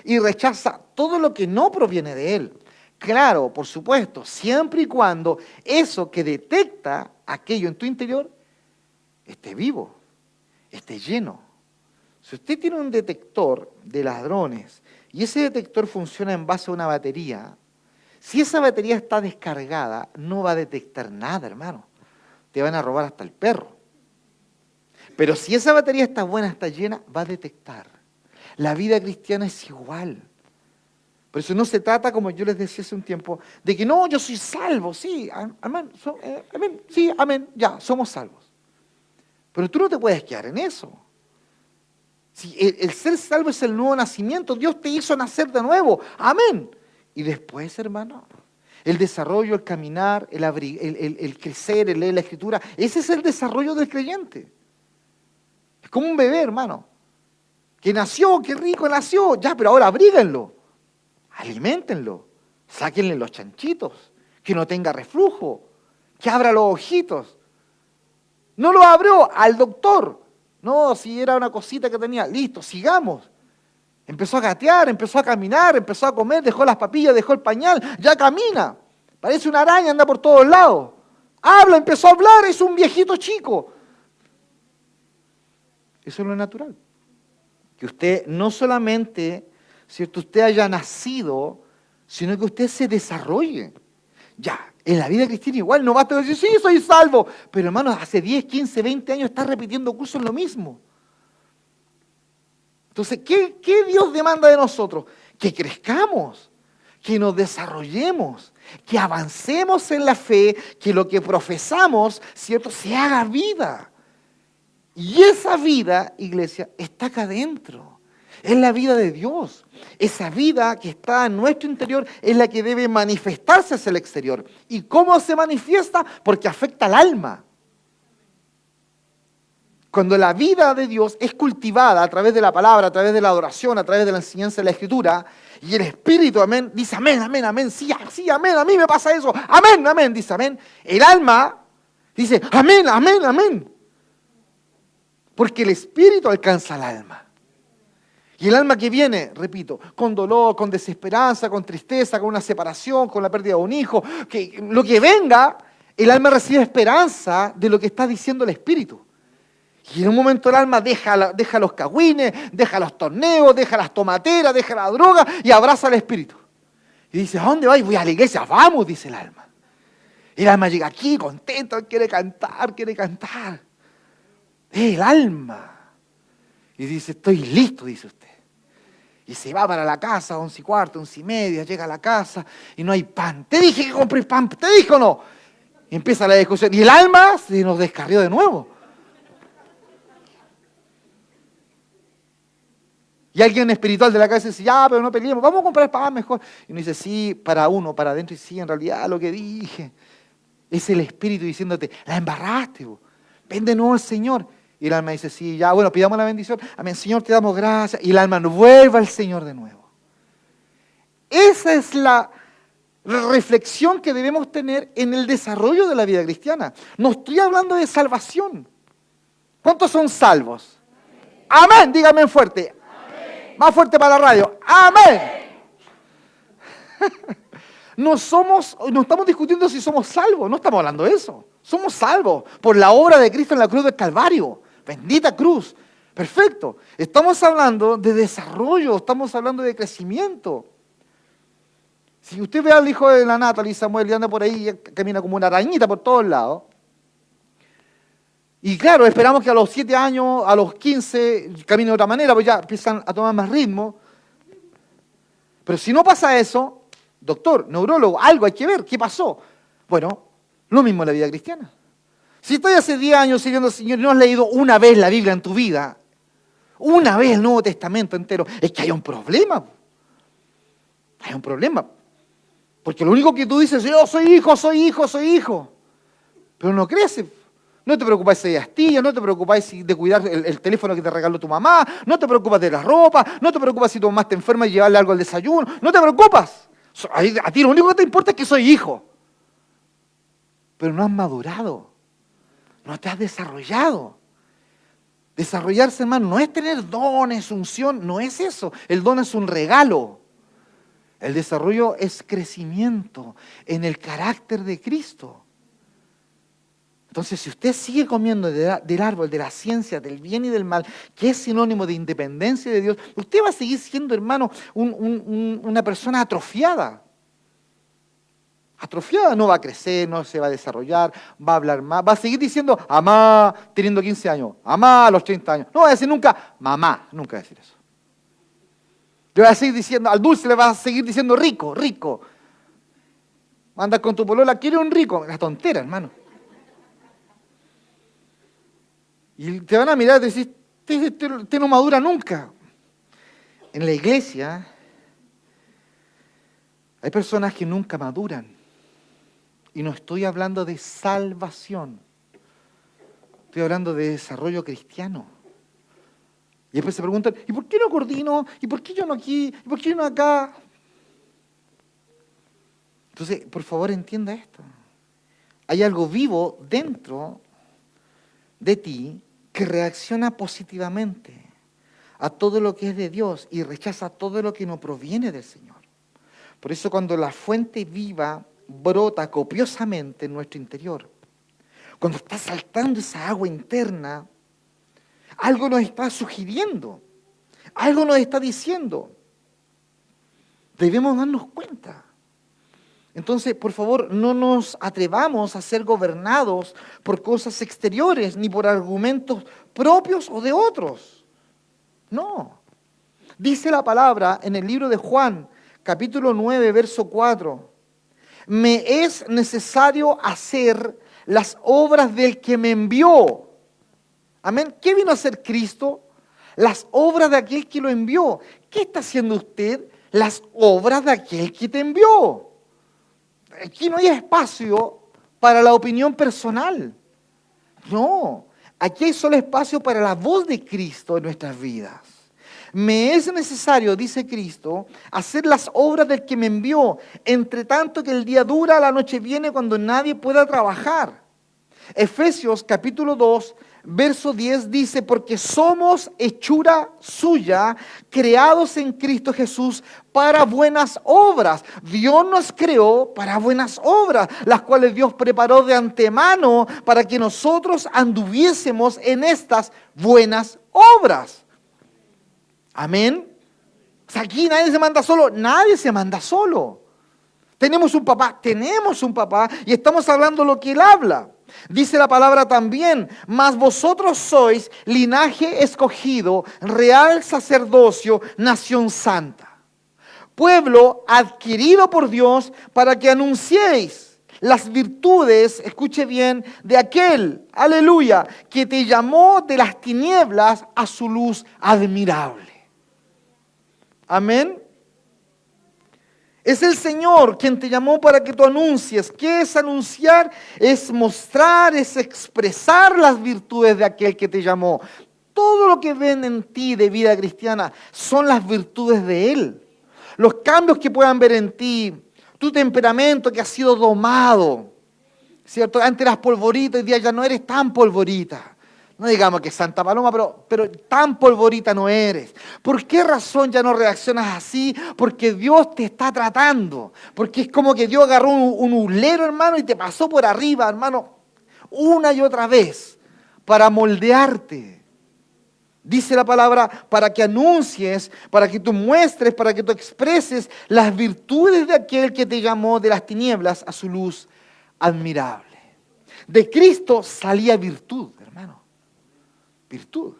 y rechaza todo lo que no proviene de él. Claro, por supuesto, siempre y cuando eso que detecta aquello en tu interior esté vivo, esté lleno. Si usted tiene un detector de ladrones y ese detector funciona en base a una batería, si esa batería está descargada, no va a detectar nada, hermano. Te van a robar hasta el perro. Pero si esa batería está buena, está llena, va a detectar. La vida cristiana es igual. Por eso no se trata, como yo les decía hace un tiempo, de que no, yo soy salvo, sí, amén, amén, sí, amén, ya, somos salvos. Pero tú no te puedes quedar en eso. Si el ser salvo es el nuevo nacimiento, Dios te hizo nacer de nuevo, amén. Y después, hermano, el desarrollo, el caminar, el crecer, el leer la Escritura, ese es el desarrollo del creyente. Es como un bebé, hermano, que nació, qué rico nació, ya, pero ahora abríguenlo, aliméntenlo, sáquenle los chanchitos, que no tenga reflujo, que abra los ojitos. No lo abrió al doctor, no, si era una cosita que tenía, listo, sigamos. Empezó a gatear, empezó a caminar, empezó a comer, dejó las papillas, dejó el pañal, ya camina. Parece una araña, anda por todos lados. Habla, empezó a hablar, es un viejito chico. Eso es lo natural. Que usted no solamente, ¿cierto?, usted haya nacido, sino que usted se desarrolle. Ya, en la vida cristiana igual no basta decir, sí, soy salvo. Pero hermano, hace 10, 15, 20 años está repitiendo cursos lo mismo. Entonces, ¿qué Dios demanda de nosotros? Que crezcamos, que nos desarrollemos, que avancemos en la fe, que lo que profesamos, ¿cierto?, se haga vida. Y esa vida, iglesia, está acá adentro. Es la vida de Dios. Esa vida que está en nuestro interior es la que debe manifestarse hacia el exterior. ¿Y cómo se manifiesta? Porque afecta al alma. Cuando la vida de Dios es cultivada a través de la palabra, a través de la adoración, a través de la enseñanza de la Escritura, y el Espíritu, amén, dice amén, amén, amén, sí, sí, amén, a mí me pasa eso, amén, amén, dice amén. El alma dice amén, amén, amén. Porque el Espíritu alcanza al alma. Y el alma que viene, repito, con dolor, con desesperanza, con tristeza, con una separación, con la pérdida de un hijo, que lo que venga, el alma recibe esperanza de lo que está diciendo el Espíritu. Y en un momento el alma deja los cagüines, deja los torneos, deja las tomateras, deja la droga y abraza al Espíritu. Y dice, ¿a dónde vais? Voy a la iglesia, vamos, dice el alma. Y el alma llega aquí contento, quiere cantar, quiere cantar. El alma. Y dice, estoy listo, dice usted. Y se va para la casa, 11:15, 11:30, llega a la casa y no hay pan. Te dije que compré pan, ¿te dije o no? Y empieza la discusión. Y el alma se nos descarrió de nuevo. Y alguien espiritual de la casa dice, ya, pero no peleemos, vamos a comprar pan mejor. Y uno dice, sí, para uno, para adentro, y sí, en realidad lo que dije. Es el Espíritu diciéndote, la embarraste, vos. Ven de nuevo al Señor. Y el alma dice, sí, ya, bueno, pidamos la bendición. Amén, Señor, te damos gracias. Y el alma no vuelve al Señor de nuevo. Esa es la reflexión que debemos tener en el desarrollo de la vida cristiana. No estoy hablando de salvación. ¿Cuántos son salvos? Amén, dígame fuerte. Amén. Más fuerte para la radio. Amén. No estamos discutiendo si somos salvos, no estamos hablando de eso. Somos salvos por la obra de Cristo en la cruz del Calvario. Bendita cruz. Perfecto. Estamos hablando de desarrollo, estamos hablando de crecimiento. Si usted ve al hijo de la Natalie, Samuel, y anda por ahí y camina como una arañita por todos lados. Y claro, esperamos que a los 7 años, a los 15, camine de otra manera, pues ya empiezan a tomar más ritmo. Pero si no pasa eso, doctor, neurólogo, algo hay que ver, ¿qué pasó? Bueno, lo mismo en la vida cristiana. Si estás hace 10 años sirviendo al Señor y no has leído una vez la Biblia en tu vida, una vez el Nuevo Testamento entero, es que hay un problema. Hay un problema. Porque lo único que tú dices es, yo soy hijo, soy hijo, soy hijo. Pero no creces. No te preocupes de astillas, no te preocupes de cuidar el teléfono que te regaló tu mamá, no te preocupas de la ropa, no te preocupas si tu mamá te enferma y llevarle algo al desayuno, no te preocupas. A ti lo único que te importa es que soy hijo. Pero no has madurado, no te has desarrollado. Desarrollarse, hermano, no es tener dones, unción, no es eso. El don es un regalo. El desarrollo es crecimiento en el carácter de Cristo. Entonces, si usted sigue comiendo del árbol de la ciencia, del bien y del mal, que es sinónimo de independencia de Dios, usted va a seguir siendo, hermano, una persona atrofiada. Atrofiada, no va a crecer, no se va a desarrollar, va a hablar más, va a seguir diciendo mamá teniendo 15 años, mamá a los 30 años. No va a decir nunca mamá, nunca va a decir eso. Le va a seguir diciendo, al dulce le va a seguir diciendo rico, rico. Andas con tu polola, quiere un rico, la tontera, hermano. Y te van a mirar y decir, usted no madura nunca. En la iglesia Hay personas que nunca maduran. Y no estoy hablando de salvación. Estoy hablando de desarrollo cristiano. Y después se preguntan, ¿y por qué no coordino? ¿Y por qué yo no aquí? ¿Y por qué yo no acá? Entonces, por favor, entienda esto. Hay algo vivo dentro de ti que reacciona positivamente a todo lo que es de Dios y rechaza todo lo que no proviene del Señor. Por eso cuando la fuente viva brota copiosamente en nuestro interior, cuando está saltando esa agua interna, algo nos está sugiriendo, algo nos está diciendo. Debemos darnos cuenta. Entonces, por favor, no nos atrevamos a ser gobernados por cosas exteriores, ni por argumentos propios o de otros. No. Dice la palabra en el libro de Juan, capítulo 9, verso 4. Me es necesario hacer las obras del que me envió. Amén. ¿Qué vino a hacer Cristo? Las obras de aquel que lo envió. ¿Qué está haciendo usted? Las obras de aquel que te envió. Aquí no hay espacio para la opinión personal. No, aquí hay solo espacio para la voz de Cristo en nuestras vidas. Me es necesario, dice Cristo, hacer las obras del que me envió, entre tanto que el día dura, la noche viene cuando nadie pueda trabajar. Efesios capítulo 2, verso 10 dice, porque somos hechura suya, creados en Cristo Jesús para buenas obras. Dios nos creó para buenas obras, las cuales Dios preparó de antemano para que nosotros anduviésemos en estas buenas obras. Amén. O sea, aquí nadie se manda solo, nadie se manda solo. Tenemos un papá y estamos hablando lo que Él habla. Dice la palabra también, mas vosotros sois linaje escogido, real sacerdocio, nación santa, pueblo adquirido por Dios para que anunciéis las virtudes, escuche bien, de aquel, aleluya, que te llamó de las tinieblas a su luz admirable. Amén. Es el Señor quien te llamó para que tú anuncies. ¿Qué es anunciar? Es mostrar, es expresar las virtudes de aquel que te llamó. Todo lo que ven en ti de vida cristiana son las virtudes de Él. Los cambios que puedan ver en ti, tu temperamento que ha sido domado, ¿cierto? Antes eras polvorita, hoy día ya no eres tan polvorita. No digamos que Santa Paloma, pero tan polvorita no eres. ¿Por qué razón ya no reaccionas así? Porque Dios te está tratando. Porque es como que Dios agarró un hulero, hermano, y te pasó por arriba, hermano, una y otra vez, para moldearte. Dice la palabra, para que anuncies, para que tú muestres, para que tú expreses las virtudes de aquel que te llamó de las tinieblas a su luz admirable. De Cristo salía virtud, hermano. Virtud.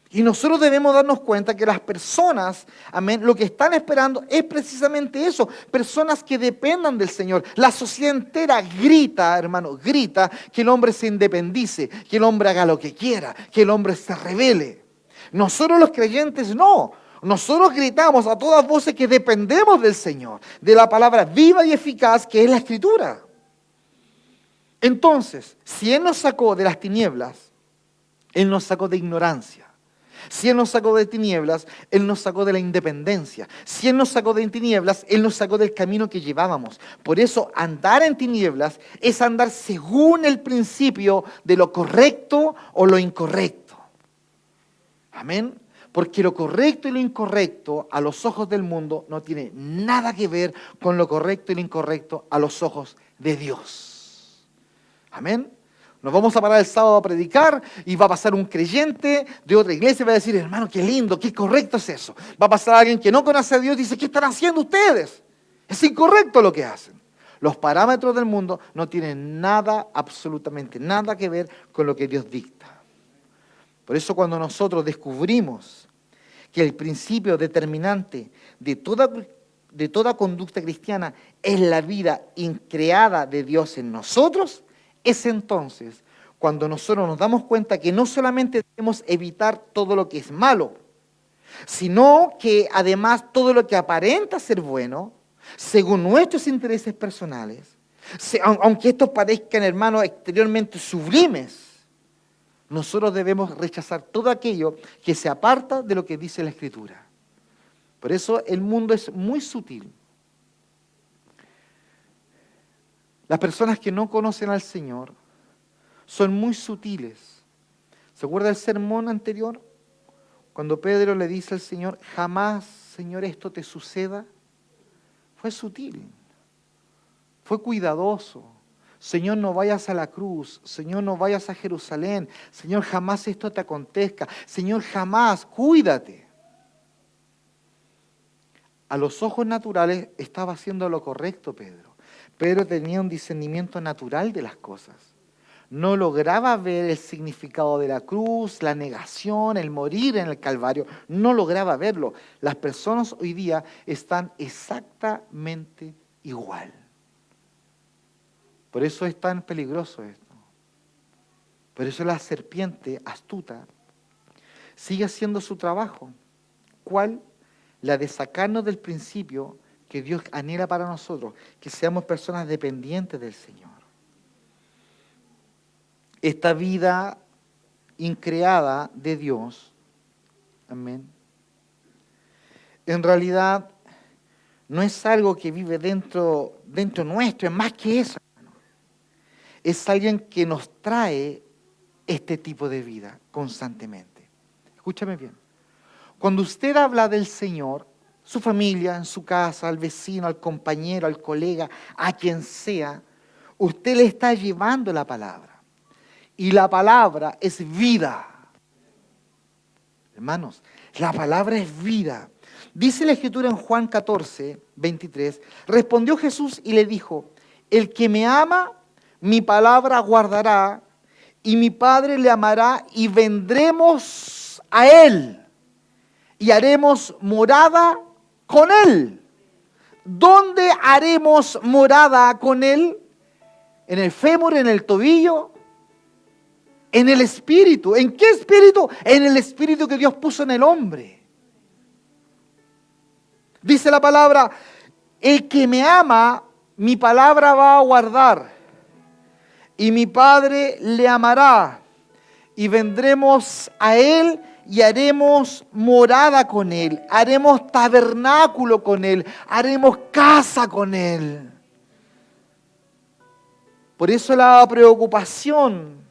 Y nosotros debemos darnos cuenta que las personas, amén, lo que están esperando es precisamente eso, personas que dependan del Señor. La sociedad entera grita, hermano, grita que el hombre se independice, que el hombre haga lo que quiera, que el hombre se rebele. Nosotros los creyentes no. Nosotros gritamos a todas voces que dependemos del Señor, de la palabra viva y eficaz que es la Escritura. Entonces, si Él nos sacó de las tinieblas, Él nos sacó de ignorancia. Si Él nos sacó de tinieblas, Él nos sacó de la independencia. Si Él nos sacó de tinieblas, Él nos sacó del camino que llevábamos. Por eso, andar en tinieblas es andar según el principio de lo correcto o lo incorrecto. Amén. Porque lo correcto y lo incorrecto a los ojos del mundo no tiene nada que ver con lo correcto y lo incorrecto a los ojos de Dios. Amén. Nos vamos a parar el sábado a predicar y va a pasar un creyente de otra iglesia y va a decir, hermano, qué lindo, qué correcto es eso. Va a pasar alguien que no conoce a Dios y dice, ¿qué están haciendo ustedes? Es incorrecto lo que hacen. Los parámetros del mundo no tienen nada, absolutamente nada que ver con lo que Dios dicta. Por eso cuando nosotros descubrimos que el principio determinante de toda conducta cristiana es la vida increada de Dios en nosotros, es entonces cuando nosotros nos damos cuenta que no solamente debemos evitar todo lo que es malo, sino que además todo lo que aparenta ser bueno, según nuestros intereses personales, aunque estos parezcan, hermanos, exteriormente sublimes, nosotros debemos rechazar todo aquello que se aparta de lo que dice la Escritura. Por eso el mundo es muy sutil. Las personas que no conocen al Señor son muy sutiles. ¿Se acuerda del sermón anterior? Cuando Pedro le dice al Señor, jamás, Señor, esto te suceda. Fue sutil, fue cuidadoso. Señor, no vayas a la cruz. Señor, no vayas a Jerusalén. Señor, jamás esto te acontezca. Señor, jamás, cuídate. A los ojos naturales estaba haciendo lo correcto Pedro. Pedro tenía un discernimiento natural de las cosas. No lograba ver el significado de la cruz, la negación, el morir en el Calvario. No lograba verlo. Las personas hoy día están exactamente igual. Por eso es tan peligroso esto. Por eso la serpiente astuta sigue haciendo su trabajo. ¿Cuál? La de sacarnos del principio que Dios anhela para nosotros, que seamos personas dependientes del Señor. Esta vida increada de Dios, amén, en realidad no es algo que vive dentro nuestro, es más que eso. Es alguien que nos trae este tipo de vida constantemente. Escúchame bien. Cuando usted habla del Señor, su familia, en su casa, al vecino, al compañero, al colega, a quien sea, usted le está llevando la palabra. Y la palabra es vida. Hermanos, la palabra es vida. Dice la Escritura en Juan 14, 23, respondió Jesús y le dijo, el que me ama, mi palabra guardará, y mi Padre le amará, y vendremos a él, y haremos morada con él. ¿Dónde haremos morada con él? ¿En el fémur, en el tobillo? En el espíritu. ¿En qué espíritu? En el espíritu que Dios puso en el hombre. Dice la palabra, el que me ama, mi palabra va a guardar, y mi Padre le amará, y vendremos a él y haremos morada con él, haremos tabernáculo con él, haremos casa con él. Por eso la preocupación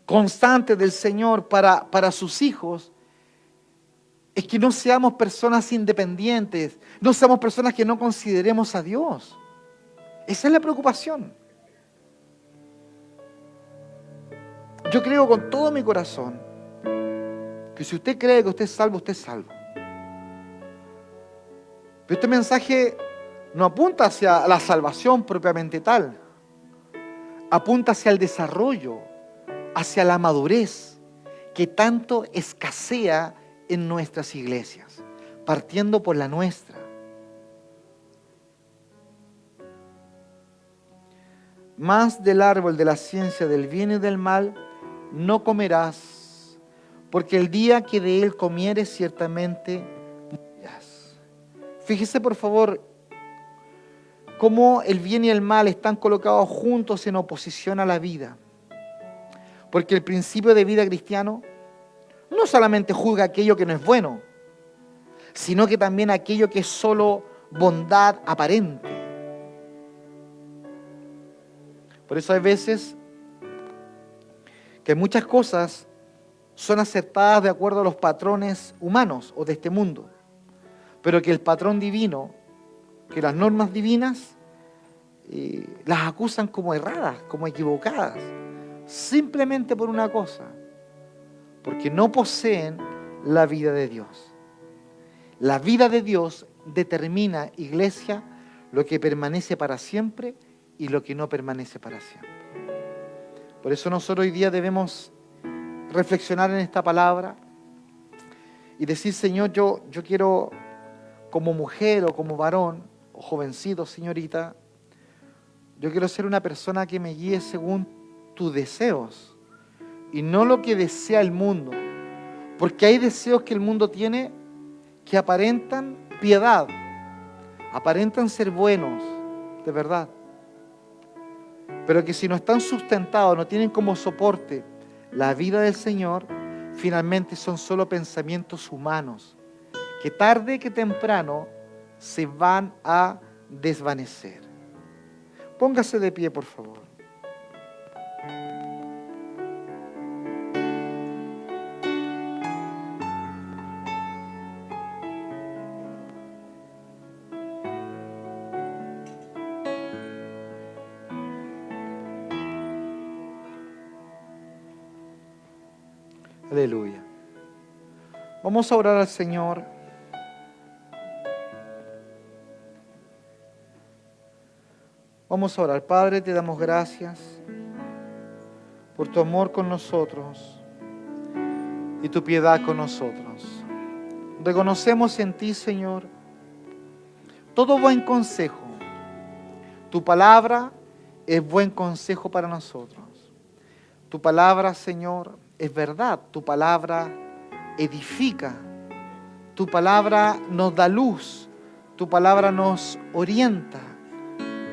constante del Señor para sus hijos es que no seamos personas independientes, no seamos personas que no consideremos a Dios. Esa es la preocupación. Yo creo con todo mi corazón que si usted cree que usted es salvo, usted es salvo. Pero este mensaje no apunta hacia la salvación propiamente tal. Apunta hacia el desarrollo, hacia la madurez que tanto escasea en nuestras iglesias, partiendo por la nuestra. Más del árbol de la ciencia del bien y del mal no comerás, porque el día que de él comieres ciertamente morirás. Fíjese por favor cómo el bien y el mal están colocados juntos en oposición a la vida. Porque el principio de vida cristiano no solamente juzga aquello que no es bueno, sino que también aquello que es solo bondad aparente. Por eso hay veces que muchas cosas son aceptadas de acuerdo a los patrones humanos o de este mundo, pero que el patrón divino, que las normas divinas, las acusan como erradas, como equivocadas, simplemente por una cosa, porque no poseen la vida de Dios. La vida de Dios determina, iglesia, lo que permanece para siempre y lo que no permanece para siempre. Por eso nosotros hoy día debemos reflexionar en esta palabra y decir, Señor, yo quiero como mujer o como varón, o jovencito, señorita, yo quiero ser una persona que me guíe según tus deseos y no lo que desea el mundo. Porque hay deseos que el mundo tiene que aparentan piedad, aparentan ser buenos, de verdad, pero que si no están sustentados, no tienen como soporte la vida del Señor, finalmente son solo pensamientos humanos, que tarde que temprano se van a desvanecer. Póngase de pie, por favor. Aleluya. Vamos a orar al Señor. Vamos a orar. Padre, te damos gracias por tu amor con nosotros y tu piedad con nosotros. Reconocemos en ti, Señor, todo buen consejo. Tu palabra es buen consejo para nosotros. Tu palabra, Señor, es verdad. Tu palabra edifica. Tu palabra nos da luz. Tu palabra nos orienta.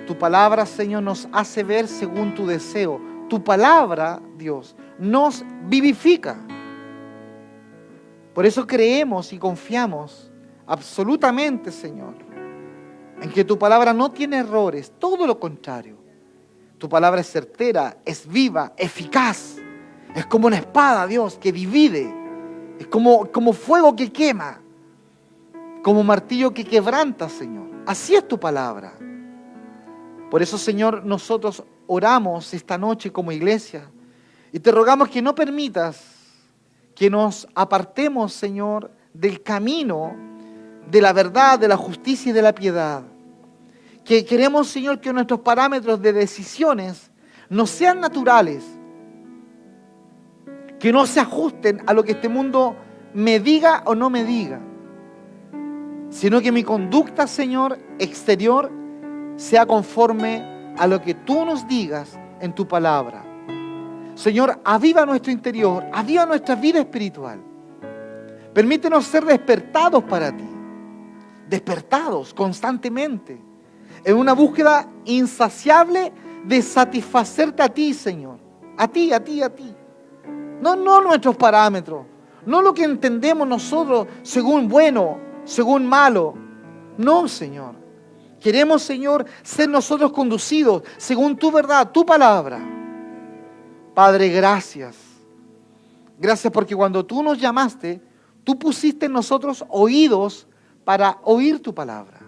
Tu palabra, Señor, nos hace ver según tu deseo. Tu palabra, Dios, nos vivifica. Por eso creemos y confiamos absolutamente, Señor, en que tu palabra no tiene errores, todo lo contrario. Tu palabra es certera, es viva, eficaz. Es como una espada, Dios, que divide. Es como fuego que quema. Como martillo que quebranta, Señor. Así es tu palabra. Por eso, Señor, nosotros oramos esta noche como iglesia y te rogamos que no permitas que nos apartemos, Señor, del camino de la verdad, de la justicia y de la piedad. Que queremos, Señor, que nuestros parámetros de decisiones no sean naturales, que no se ajusten a lo que este mundo me diga o no me diga, sino que mi conducta, Señor, exterior, sea conforme a lo que tú nos digas en tu palabra. Señor, aviva nuestro interior, aviva nuestra vida espiritual. Permítenos ser despertados para ti, despertados constantemente, en una búsqueda insaciable de satisfacerte a ti, Señor. A ti, a ti, a ti. No nuestros parámetros, no lo que entendemos nosotros según bueno, según malo. No, Señor. Queremos, Señor, ser nosotros conducidos según tu verdad, tu palabra. Padre, gracias. Gracias porque cuando tú nos llamaste, tú pusiste en nosotros oídos para oír tu palabra.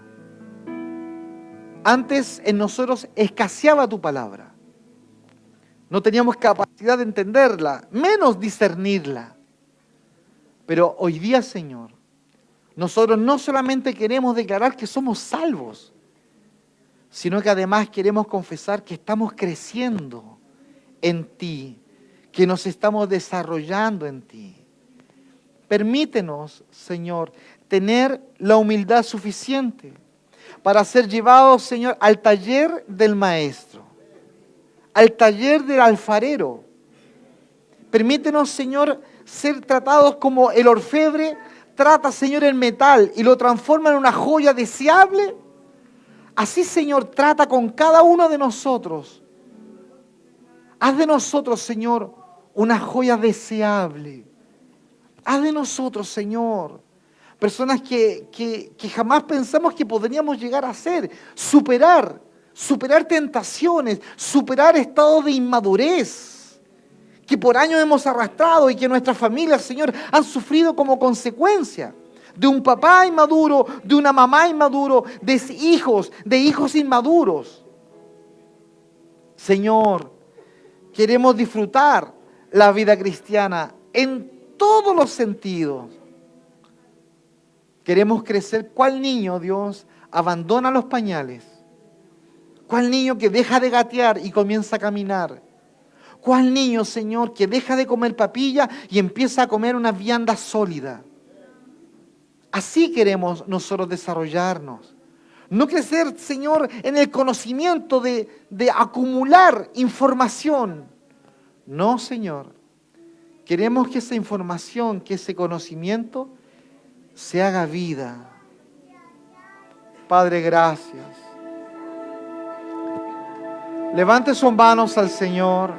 Antes en nosotros escaseaba tu palabra. No teníamos capacidad de entenderla, menos discernirla. Pero hoy día, Señor, nosotros no solamente queremos declarar que somos salvos, sino que además queremos confesar que estamos creciendo en ti, que nos estamos desarrollando en ti. Permítenos, Señor, tener la humildad suficiente para ser llevados, Señor, al taller del maestro, al taller del alfarero. Permítenos, Señor, ser tratados como el orfebre trata, Señor, el metal y lo transforma en una joya deseable. Así, Señor, trata con cada uno de nosotros. Haz de nosotros, Señor, una joya deseable. Haz de nosotros, Señor, personas que jamás pensamos que podríamos llegar a ser. Superar tentaciones, superar estados de inmadurez que por años hemos arrastrado y que nuestras familias, Señor, han sufrido como consecuencia de un papá inmaduro, de una mamá inmaduro, de hijos inmaduros. Señor, queremos disfrutar la vida cristiana en todos los sentidos. Queremos crecer. ¿Cuál niño, Dios, abandona los pañales? ¿Cuál niño que deja de gatear y comienza a caminar? ¿Cuál niño, Señor, que deja de comer papilla y empieza a comer una vianda sólida? Así queremos nosotros desarrollarnos. No crecer, Señor, en el conocimiento de acumular información. No, Señor. Queremos que esa información, que ese conocimiento se haga vida. Padre, gracias. Levante sus manos al Señor.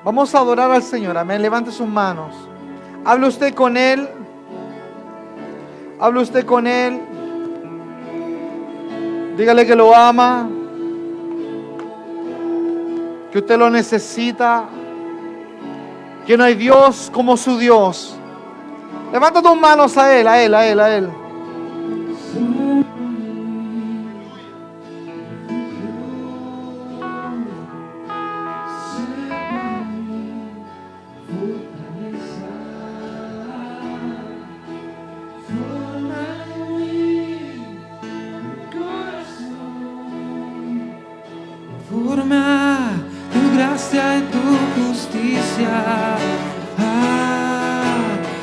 Vamos a adorar al Señor, amén. Levante sus manos. Hable usted con Él. Hable usted con Él. Dígale que lo ama, que usted lo necesita, que no hay Dios como su Dios. Levanta tus manos a Él, a Él, a Él, a Él. Forma tu gracia y tu justicia.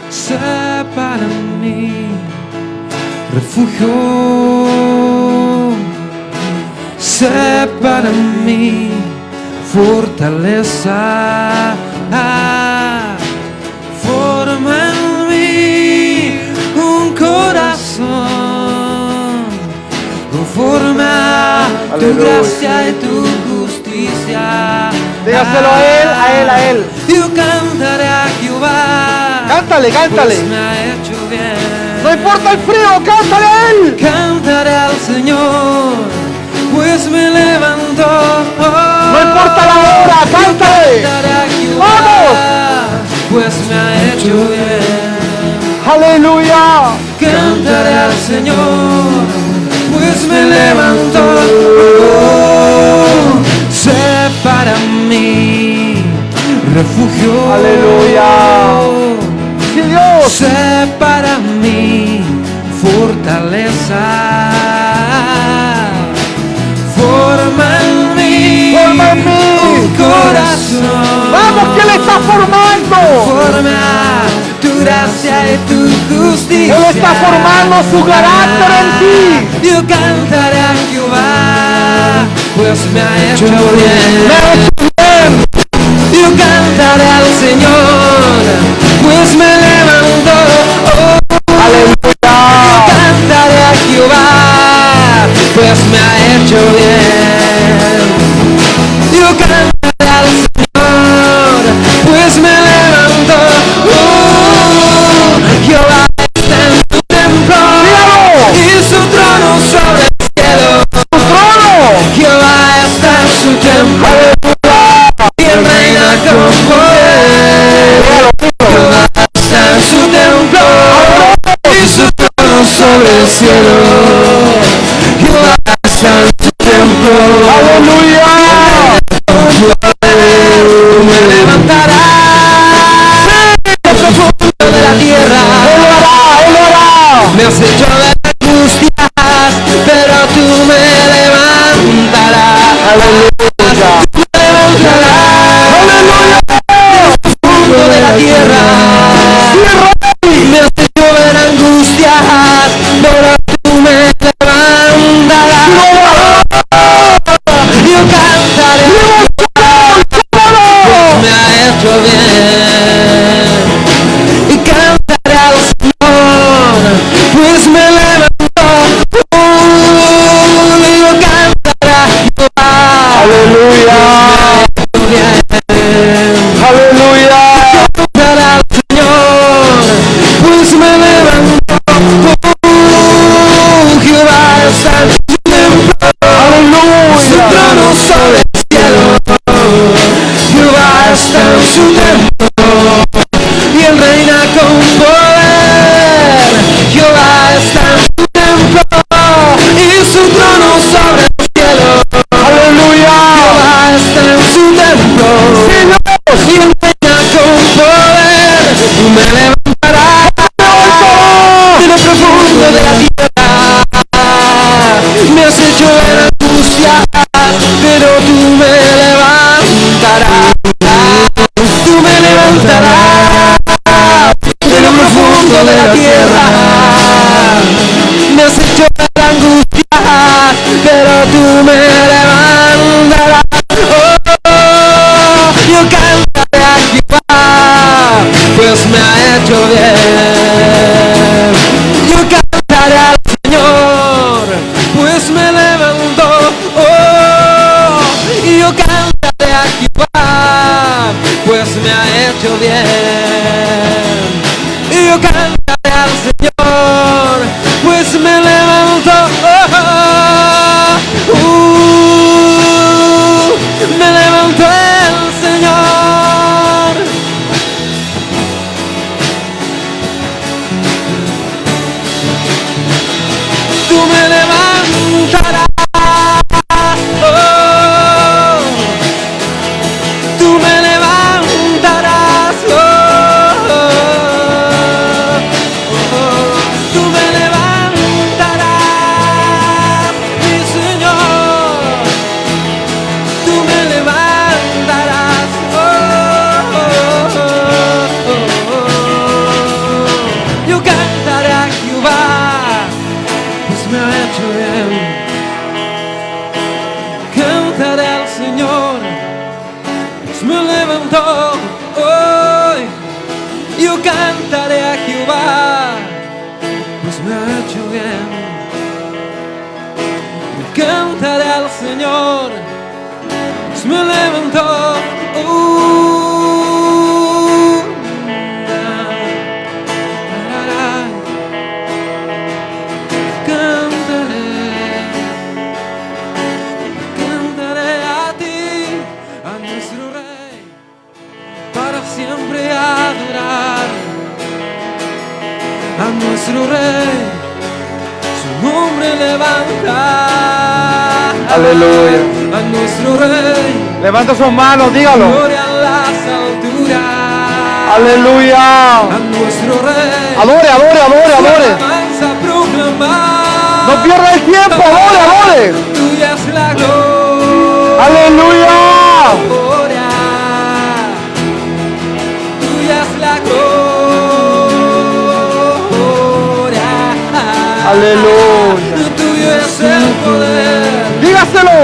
Sé para mí refugio. Sé para mí fortaleza. Forma en mí un corazón conforme a tu gracia y tu justicia. Dígaselo a Él, a Él, a Él. Yo cantaré a Jehová. Cántale, cántale. Pues me ha hecho bien. No importa el frío, cántale a Él. Cantaré al Señor, pues me levantó. No importa la hora, cántale. Cantaré a Jehová, ¡vamos! pues me ha hecho bien. Aleluya. Cantaré al Señor, pues me levantó. Sé para mí refugio. Aleluya. Sí, Dios. Sé para mí fortaleza. Forma en mí un corazón. Vamos, que Él está formando. Forma tu gracia y tu justicia. Él está formando su carácter en ti. Yo cantaré a Jehová, pues me ha hecho bien. Yo cantaré al Señor, pues me levantó. Aleluya. Yo cantaré a Jehová, pues me ha hecho bien. Yo cantaré al Señor, pues me levantó. Jehová está en su templo y su trono sobre el cielo. Jehová está en su templo y él reina con poder. Jehová está en su templo y su trono sobre el cielo. Jehová está en su templo. Aleluya. Tú me levantarás del profundo de la tierra. Él lo hará. Me has hecho ver angustias, pero tú me levantarás. Aleluya. Me levantarás del profundo de la tierra. Me has hecho ver angustias, pero tú me levantarás. Yo cantaré, pues me ha hecho bien. Y cantaré al Señor, pues me levantó. Yo cantaré a Jehová, Aleluya. pues me ha hecho bien. Aleluya. Cantaré al Señor, pues me levantó. Jehová está en su templo, su trono sobre el cielo. Jehová está en su templo y él reina con poder. Jehová está en su templo y su trono sobre el cielo. Aleluya. Jehová está en su templo y él reina con poder. Tú me levantarás de lo profundo de la tierra. Me has hecho ver angustia, pero tú me levantarás. Tú me levantarás de lo profundo de la tierra. Me has hecho ver angustia, pero tú me levantarás. Yo cantaré a Jehová, pues me ha hecho bien. Yo cantaré al Jehová, pues me ha hecho bien. Cantaré al Señor, pues me levantó hoy. Yo cantaré a Jehová, pues me ha hecho bien. Cantaré al Señor, pues me levantó. Cantaré a ti, a nuestro Rey, para siempre adorar a nuestro Rey, su nombre levantar. Aleluya. A nuestro Rey, Levanta sus manos, dígalo. gloria en las alturas. Aleluya. A nuestro Rey, Adore, adore, adore, adore. alabanza proclamar. No pierda el tiempo, adore, adore. Tuya es la gloria. Aleluya. Tuya es la gloria. Aleluya. Tuyo es el poder. Dígaselo.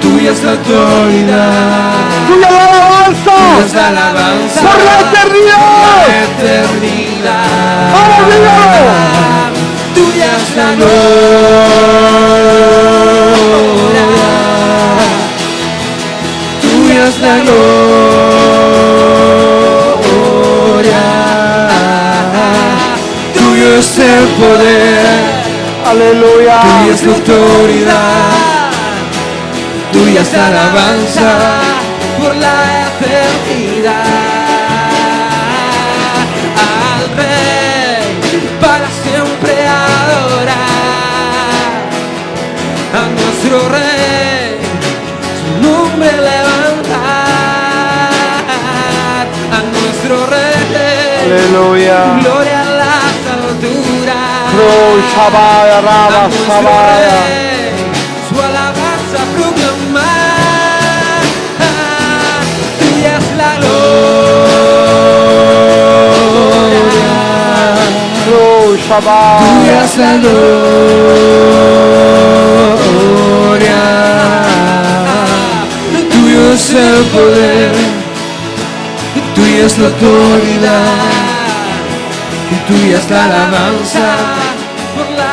Tuya es la autoridad. Tuya la alabanza. Tuya es la alabanza. Por la eternidad. La eternidad. Vamos, dígalo. Tuya es la gloria. Tuya es la gloria. Tuyo es el poder. Aleluya. Tuya es la autoridad. Tuya es la alabanza por la eternidad. Al Rey para siempre adorar. A nuestro Rey su nombre levantar. A nuestro Rey Aleluya. gloria a las alturas. Pro Shabbat, A Rabba, nuestro Shabbat. Rey su alabanza proclamar. Tuya es la gloria. Pro Shabbat. Tuya es la gloria. Tuyo es el poder. Tuya es la autoridad. Y tuya es la alabanza por la